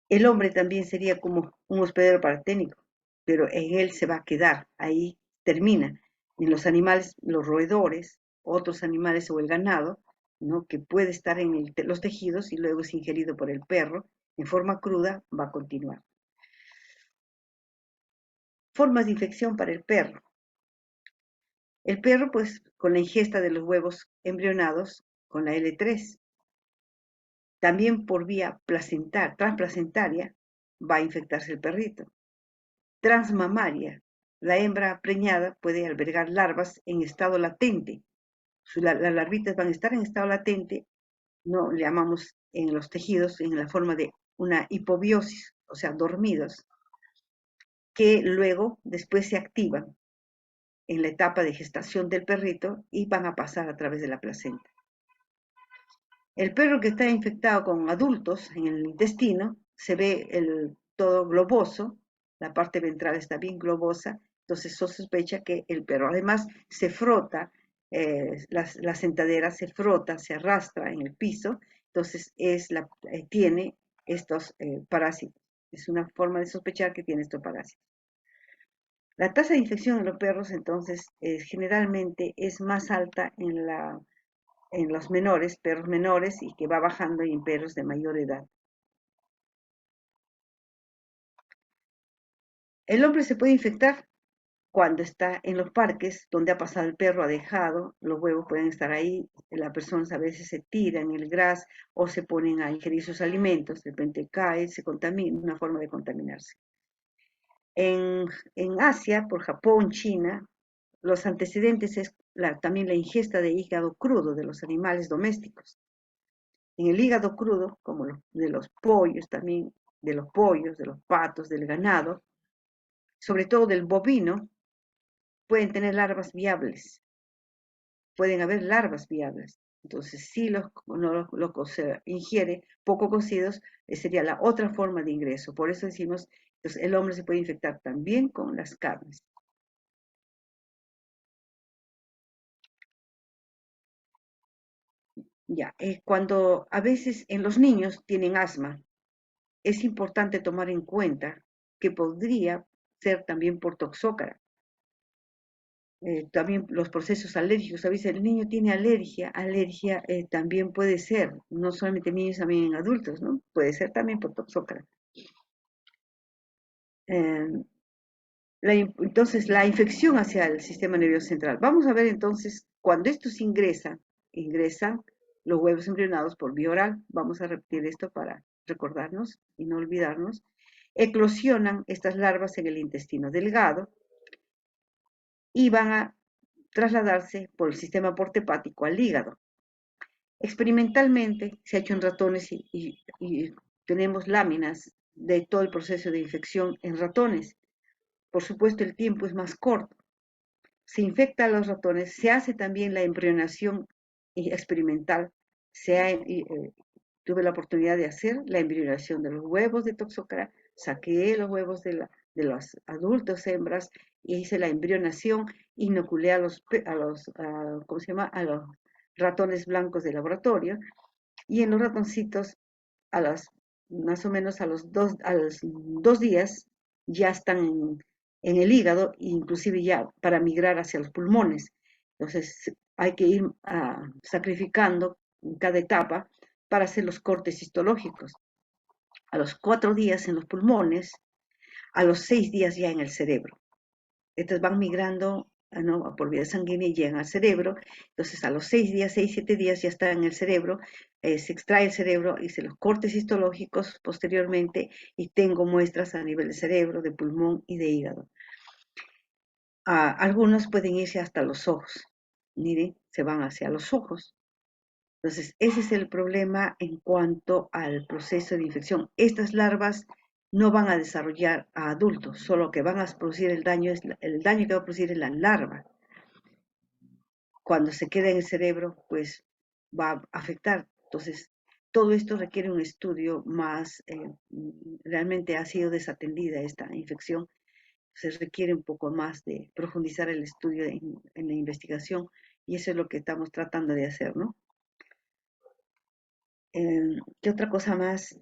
El hombre también sería como un hospedero paraténico, pero en él se va a quedar, ahí termina. En los animales, los roedores, otros animales o el ganado, ¿no? Que puede estar en los tejidos y luego es ingerido por el perro en forma cruda, va a continuar. Formas de infección para el perro. El perro, pues, con la ingesta de los huevos embrionados con la L3, también por vía transplacentaria, va a infectarse el perrito. Transmamaria, la hembra preñada puede albergar larvas en estado latente. Las larvitas van a estar en estado latente, no le llamamos en los tejidos en la forma de una hipobiosis, o sea, dormidos, que luego después se activan en la etapa de gestación del perrito y van a pasar a través de la placenta. El perro que está infectado con adultos en el intestino se ve todo globoso, la parte ventral está bien globosa, entonces se sospecha que el perro además se frota, la sentadera se frota, se arrastra en el piso, entonces tiene estos parásitos. Es una forma de sospechar que tiene estos parásitos. La tasa de infección en los perros entonces generalmente es más alta en los menores, perros menores, y que va bajando en perros de mayor edad. El hombre se puede infectar cuando está en los parques donde ha pasado el perro, ha dejado, los huevos pueden estar ahí, las personas a veces se tiran en el gras o se ponen a ingerir sus alimentos, de repente cae, se contamina, una forma de contaminarse. En Asia, por Japón, China, los antecedentes es también la ingesta de hígado crudo de los animales domésticos. En el hígado crudo, como de los pollos también, de los pollos, de los patos, del ganado, sobre todo del bovino, pueden tener larvas viables. Pueden haber larvas viables. Entonces, si se ingiere poco cocidos, sería la otra forma de ingreso. Por eso decimos, entonces, el hombre se puede infectar también con las carnes. Ya, cuando a veces en los niños tienen asma, es importante tomar en cuenta que podría ser también por toxócara. También los procesos alérgicos, a veces el niño tiene alergia también puede ser, no solamente en niños, también en adultos, ¿no? Puede ser también por toxócara. Entonces, la infección hacia el sistema nervioso central. Vamos a ver entonces, cuando estos ingresan los huevos embrionados por vía oral, vamos a repetir esto para recordarnos y no olvidarnos, eclosionan estas larvas en el intestino delgado y van a trasladarse por el sistema portehepático al hígado. Experimentalmente se ha hecho en ratones y tenemos láminas de todo el proceso de infección en ratones. Por supuesto, el tiempo es más corto. Se infecta a los ratones, se hace también la embrionación experimental. Tuve la oportunidad de hacer la embrionación de los huevos de toxócara, saqué los huevos de los adultos hembras y hice la embrionación, inoculé a los ratones blancos de laboratorio, y en los ratoncitos más o menos a los 2 días ya están en el hígado, inclusive ya para migrar hacia los pulmones. Entonces hay que ir sacrificando en cada etapa para hacer los cortes histológicos. A los 4 días en los pulmones, a los 6 días ya en el cerebro. Estas van migrando, ¿no?, por vía sanguínea y llegan al cerebro. Entonces, a los 6 días, 6, 7 días ya está en el cerebro, se extrae el cerebro, hice los cortes histológicos posteriormente y tengo muestras a nivel de cerebro, de pulmón y de hígado. Algunos pueden irse hasta los ojos. Miren, se van hacia los ojos. Entonces, ese es el problema en cuanto al proceso de infección. Estas larvas no van a desarrollar a adultos, solo que van a producir el daño que va a producir es la larva. Cuando se queda en el cerebro, pues va a afectar. Entonces, todo esto requiere un estudio más, realmente ha sido desatendida esta infección, se requiere un poco más de profundizar el estudio en la investigación Y eso es lo que estamos tratando de hacer, ¿no? ¿Qué otra cosa más?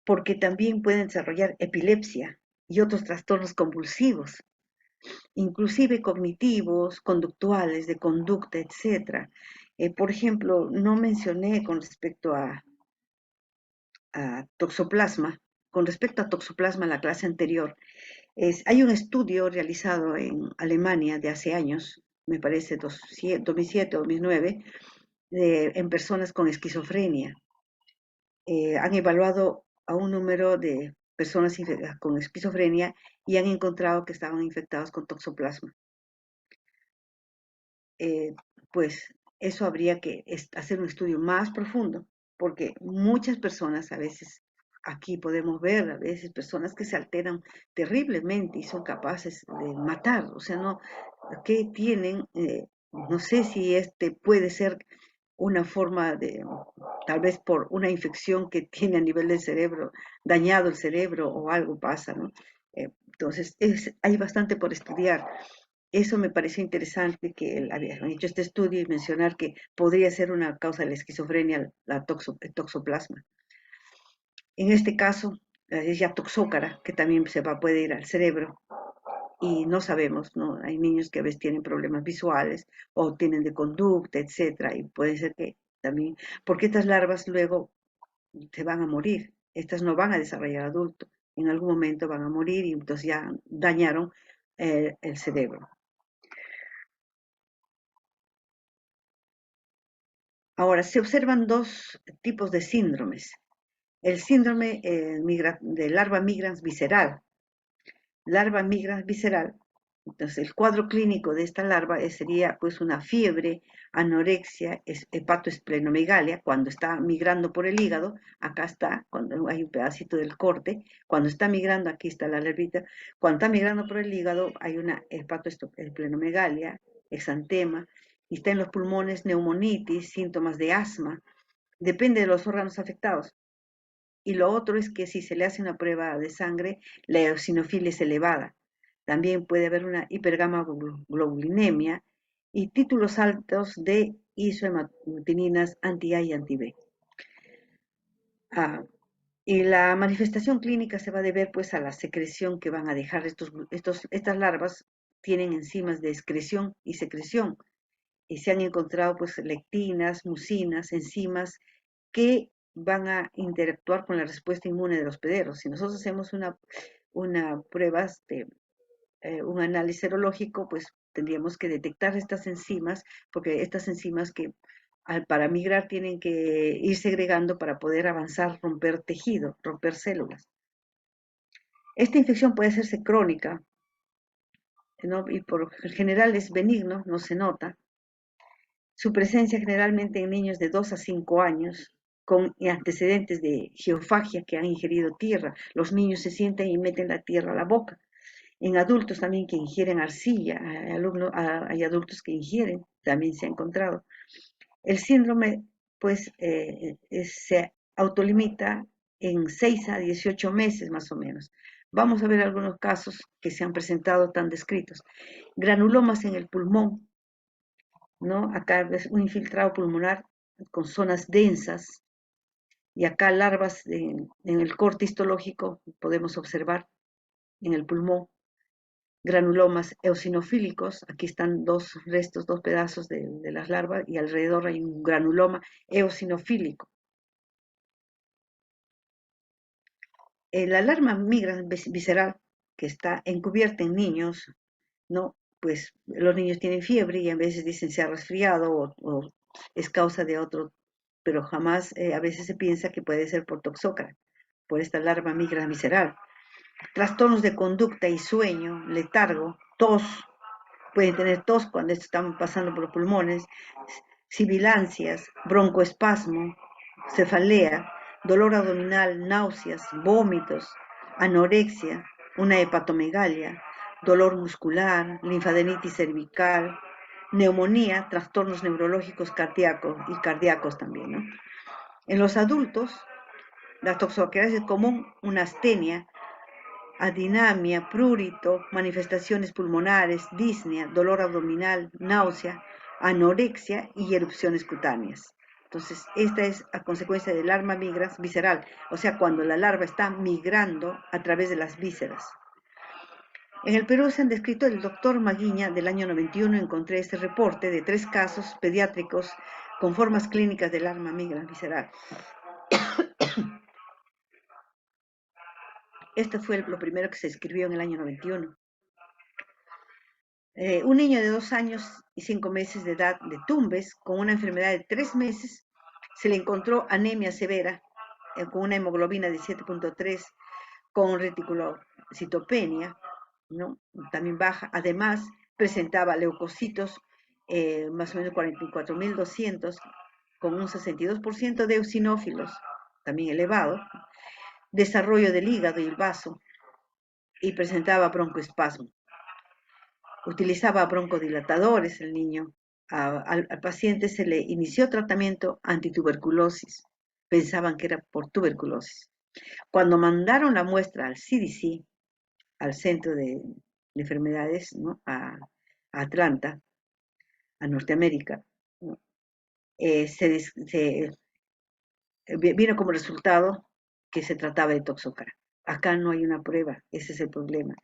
Porque también pueden desarrollar epilepsia y otros trastornos convulsivos, inclusive cognitivos, conductuales, de conducta, etcétera. Por ejemplo, no mencioné con respecto a toxoplasma, con respecto a toxoplasma en la clase anterior, hay un estudio realizado en Alemania de hace años, me parece 2007 o 2009, en personas con esquizofrenia. Han evaluado a un número de personas con esquizofrenia y han encontrado que estaban infectados con toxoplasma. Pues eso habría que hacer un estudio más profundo, porque muchas personas a veces, aquí podemos ver a veces personas que se alteran terriblemente y son capaces de matar, o sea, no, que tienen, no sé si este puede ser una forma de, tal vez por una infección que tiene a nivel del cerebro, dañado el cerebro o algo pasa, ¿no? Entonces, hay bastante por estudiar. Eso me pareció interesante que él había hecho este estudio y mencionar que podría ser una causa de la esquizofrenia el toxoplasma. En este caso, es ya toxócara, que también puede ir al cerebro y no sabemos, ¿no? Hay niños que a veces tienen problemas visuales o tienen de conducta, etcétera, y puede ser que también, porque estas larvas luego se van a morir, estas no van a desarrollar adulto, en algún momento van a morir y entonces ya dañaron el cerebro. Ahora, se observan dos tipos de síndromes. El síndrome de larva migrans visceral. Larva migrans visceral. Entonces, el cuadro clínico de esta larva sería pues una fiebre, anorexia, hepatoesplenomegalia, cuando está migrando por el hígado, acá está, cuando hay un pedacito del corte, cuando está migrando, aquí está la larvita, cuando está migrando por el hígado hay una hepatoesplenomegalia, exantema, y está en los pulmones neumonitis, síntomas de asma, depende de los órganos afectados. Y lo otro es que si se le hace una prueba de sangre, la eosinofilia es elevada. También puede haber una hipergamaglobulinemia y títulos altos de isohematininas anti-A y anti-B. Y la manifestación clínica se va a deber pues a la secreción que van a dejar estas larvas. Tienen enzimas de excreción y secreción y se han encontrado pues lectinas, mucinas, enzimas que van a interactuar con la respuesta inmune de los hospederos. Si nosotros hacemos una prueba, un análisis serológico, pues tendríamos que detectar estas enzimas, porque estas enzimas que para migrar tienen que ir segregando para poder avanzar, romper tejido, romper células. Esta infección puede hacerse crónica, ¿no? Y por general es benigno, no se nota. Su presencia generalmente en niños de 2 a 5 años, con antecedentes de geofagia que han ingerido tierra. Los niños se sientan y meten la tierra a la boca. En adultos también que ingieren arcilla, hay adultos que ingieren, también se ha encontrado. El síndrome, pues, se autolimita en 6 a 18 meses más o menos. Vamos a ver algunos casos que se han presentado tan descritos. Granulomas en el pulmón, ¿no? Acá es un infiltrado pulmonar con zonas densas y acá larvas en el corte histológico podemos observar en el pulmón granulomas eosinofílicos. Aquí están dos restos, dos pedazos de las larvas y alrededor hay un granuloma eosinofílico. La alarma migrans visceral que está encubierta en niños, ¿no? Pues los niños tienen fiebre y a veces dicen se ha resfriado o es causa de otro, pero jamás, a veces se piensa que puede ser por toxócara, por esta larva migrans visceral. Trastornos de conducta y sueño, letargo, tos, pueden tener tos cuando están pasando por los pulmones, sibilancias, broncoespasmo, cefalea, dolor abdominal, náuseas, vómitos, anorexia, una hepatomegalia, dolor muscular, linfadenitis cervical, neumonía, trastornos neurológicos cardíacos y cardíacos también, ¿no? En los adultos, la toxocracia es común, una astenia, adinamia, prurito, manifestaciones pulmonares, disnea, dolor abdominal, náusea, anorexia y erupciones cutáneas. Entonces, esta es a consecuencia del larva migrans visceral, o sea, cuando la larva está migrando a través de las vísceras. En el Perú se han descrito, el doctor Maguiña del año 91 encontré este reporte de 3 casos pediátricos con formas clínicas del larva migrans visceral. Esto fue lo primero que se escribió en el año 91. Un niño de 2 años y 5 meses de edad de Tumbes, con una enfermedad de 3 meses, se le encontró anemia severa, con una hemoglobina de 7.3, con reticulocitopenia, ¿no? También baja. Además, presentaba leucocitos, más o menos 44.200, con un 62% de eosinófilos, también elevado, desarrollo del hígado y el vaso, y presentaba broncoespasmo. Utilizaba broncodilatadores el niño. Al paciente se le inició tratamiento antituberculosis. Pensaban que era por tuberculosis. Cuando mandaron la muestra al CDC, al Centro de Enfermedades, ¿no? a Atlanta, a Norteamérica, ¿no? Vino como resultado que se trataba de toxocara. Acá no hay una prueba, ese es el problema.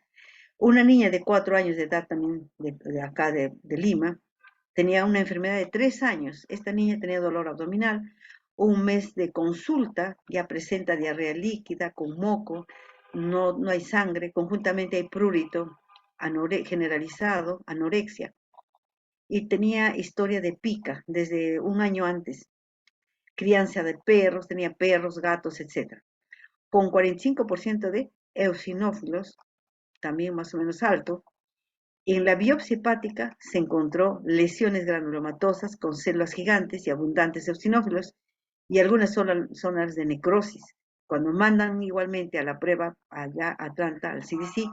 Una niña de 4 años de edad también, de acá de Lima, tenía una enfermedad de 3 años. Esta niña tenía dolor abdominal. Un mes de consulta, ya presenta diarrea líquida con moco, no hay sangre, conjuntamente hay prurito generalizado, anorexia. Y tenía historia de pica desde un año antes. Crianza de perros, tenía perros, gatos, etc. Con 45% de eosinófilos, también más o menos alto. En la biopsia hepática se encontró lesiones granulomatosas con células gigantes y abundantes eosinófilos y algunas zonas de necrosis. Cuando mandan igualmente a la prueba allá a Atlanta, al CDC,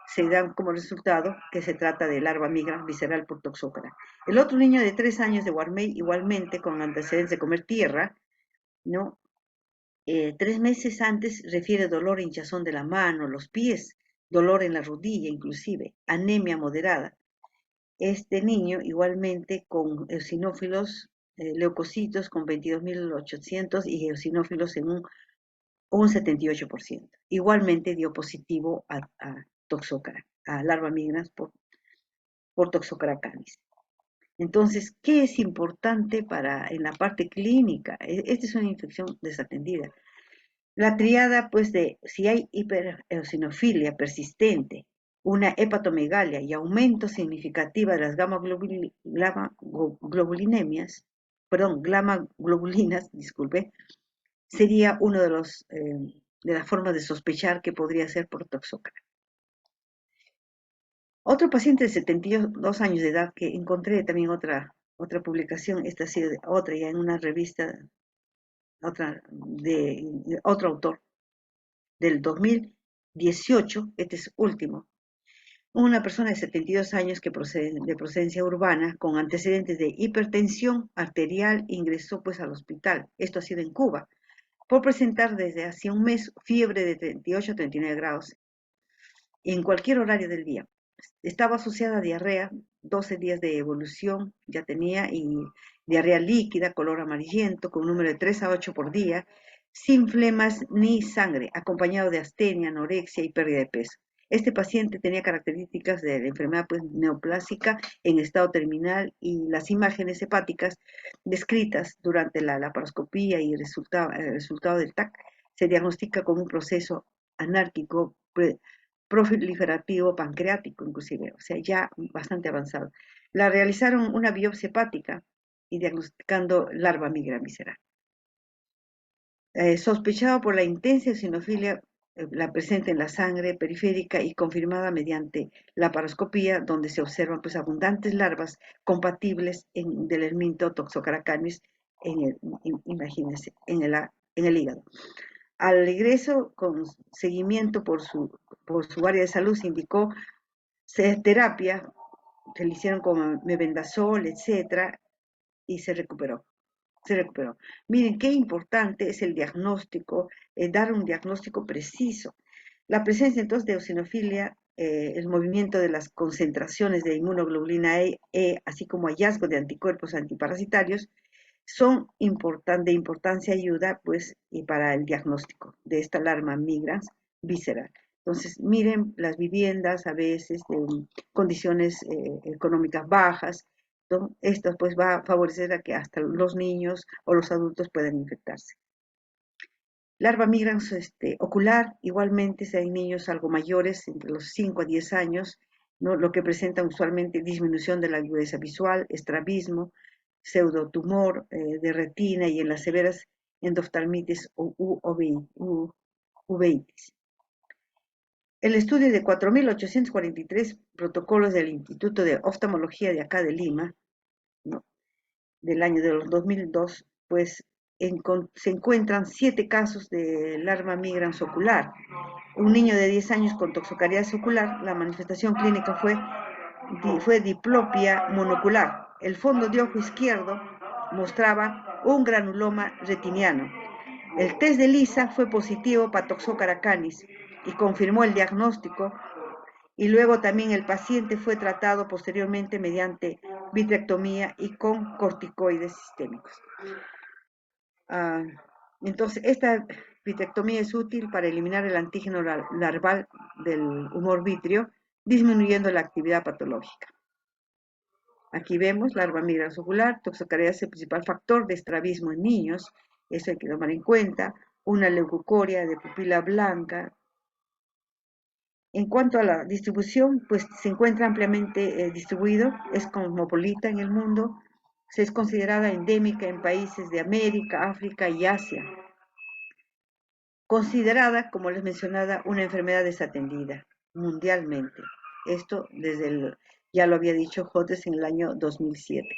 se dan como resultado que se trata de larva migra visceral por toxócara. El otro niño de 3 años de Guarmey, igualmente con antecedentes de comer tierra, ¿no? 3 meses antes refiere dolor e hinchazón de la mano, los pies, dolor en la rodilla inclusive, anemia moderada. Este niño igualmente con eosinófilos, leucocitos con 22.800 y eosinófilos en un 78%. Igualmente dio positivo a toxócara, a larva migrans por toxócara canis. Entonces, ¿qué es importante en la parte clínica? Esta es una infección desatendida. La triada, pues, de si hay hipereosinofilia persistente, una hepatomegalia y aumento significativo de las gamma-globulinas, disculpe, sería uno de las formas de sospechar que podría ser por toxócara. Otro paciente de 72 años de edad que encontré también otra publicación, esta ha sido otra ya en una revista, de otro autor, del 2018, este es último, una persona de 72 años de procedencia urbana con antecedentes de hipertensión arterial ingresó pues al hospital. Esto ha sido en Cuba, por presentar desde hace un mes fiebre de 38 a 39 grados en cualquier horario del día. Estaba asociada a diarrea, 12 días de evolución ya tenía, y diarrea líquida, color amarillento, con un número de 3 a 8 por día, sin flemas ni sangre, acompañado de astenia, anorexia y pérdida de peso. Este paciente tenía características de la enfermedad pues, neoplásica en estado terminal, y las imágenes hepáticas descritas durante la laparoscopía y el resultado del TAC se diagnostica como un proceso anárquico proliferativo pancreático, inclusive, o sea, ya bastante avanzado. La realizaron una biopsia hepática y diagnosticando larva migra visceral. Sospechado por la intensa eosinofilia, la presente en la sangre periférica y confirmada mediante la laparoscopía, donde se observan pues, abundantes larvas compatibles del Helminto toxocara canis imagínense, en el hígado. Al ingreso, con seguimiento por su área de salud, se indicó terapia, se le hicieron como mebendazol, etcétera, y se recuperó. Miren, qué importante es el diagnóstico, dar un diagnóstico preciso. La presencia entonces de eosinofilia el movimiento de las concentraciones de inmunoglobulina E, así como hallazgo de anticuerpos antiparasitarios, son de importancia y ayuda pues, y para el diagnóstico de esta alarma migrans visceral. Entonces, miren las viviendas a veces de condiciones económicas bajas, ¿no? Esto pues va a favorecer a que hasta los niños o los adultos puedan infectarse. Larva migrans ocular, igualmente si hay niños algo mayores, entre los 5 a 10 años, ¿no? Lo que presentan usualmente disminución de la agudeza visual, estrabismo, pseudotumor de retina y en las severas endoftalmitis o uveitis. El estudio de 4.843 protocolos del Instituto de Oftalmología de acá de Lima, ¿no? Del año de los 2002, pues se encuentran 7 casos de larva migrans ocular. Un niño de 10 años con toxocariasis ocular, la manifestación clínica fue diplopia monocular. El fondo de ojo izquierdo mostraba un granuloma retiniano. El test de Lisa fue positivo para Toxocara canis y confirmó el diagnóstico, y luego también el paciente fue tratado posteriormente mediante vitrectomía y con corticoides sistémicos. Entonces, esta vitrectomía es útil para eliminar el antígeno larval del humor vítreo, disminuyendo la actividad patológica. Aquí vemos larva migrans ocular, toxocariasis es el principal factor de estrabismo en niños, eso hay que tomar en cuenta, una leucocoria de pupila blanca. En cuanto a la distribución, pues se encuentra ampliamente distribuido, es cosmopolita en el mundo, se es considerada endémica en países de América, África y Asia. Considerada, como les mencionaba, una enfermedad desatendida mundialmente. Esto ya lo había dicho Hodges en el año 2007.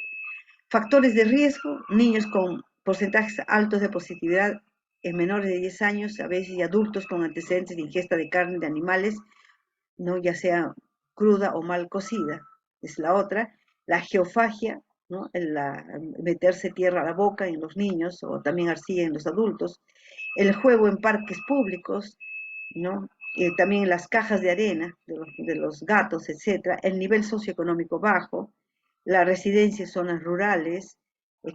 Factores de riesgo, niños con porcentajes altos de positividad en menores de 10 años, a veces y adultos con antecedentes de ingesta de carne de animales, ¿no? Ya sea cruda o mal cocida, es la otra. La geofagia, ¿no? Meterse tierra a la boca en los niños o también arcilla en los adultos. El juego en parques públicos, ¿no? También en las cajas de arena de los gatos, etc. El nivel socioeconómico bajo, la residencia en zonas rurales,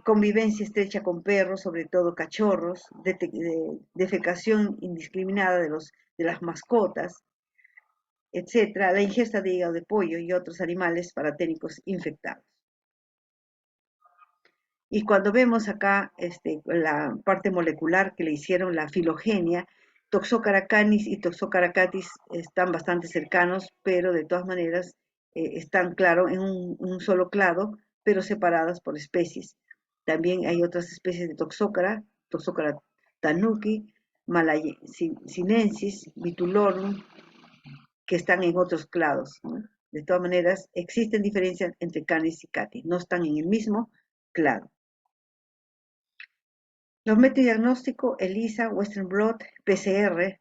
convivencia estrecha con perros, sobre todo cachorros, defecación indiscriminada de las mascotas, etcétera, la ingesta de hígado de pollo y otros animales paraténicos infectados. Y cuando vemos acá la parte molecular que le hicieron, la filogenia, Toxocara canis y Toxocara catis están bastante cercanos, pero de todas maneras están, claro, en un solo clado, pero separadas por especies. También hay otras especies de Toxocara tanuki, sinensis, Vitulorum, que están en otros clados, ¿no? De todas maneras, existen diferencias entre canis y catis, no están en el mismo clado. Los métodos de diagnóstico, ELISA, Western Blot, PCR,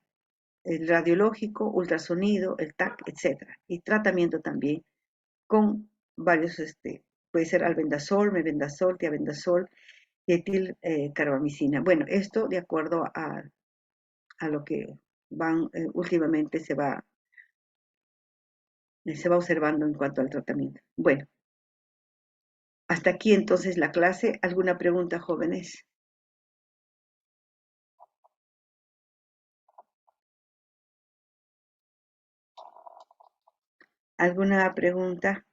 el radiológico, ultrasonido, el TAC, etc. Y tratamiento también con varios, puede ser albendazol, mebendazol, tiabendazol, y etilcarbamicina. Bueno, esto de acuerdo a lo que últimamente se va observando en cuanto al tratamiento. Bueno, hasta aquí entonces la clase. ¿Alguna pregunta, jóvenes? ¿Alguna pregunta?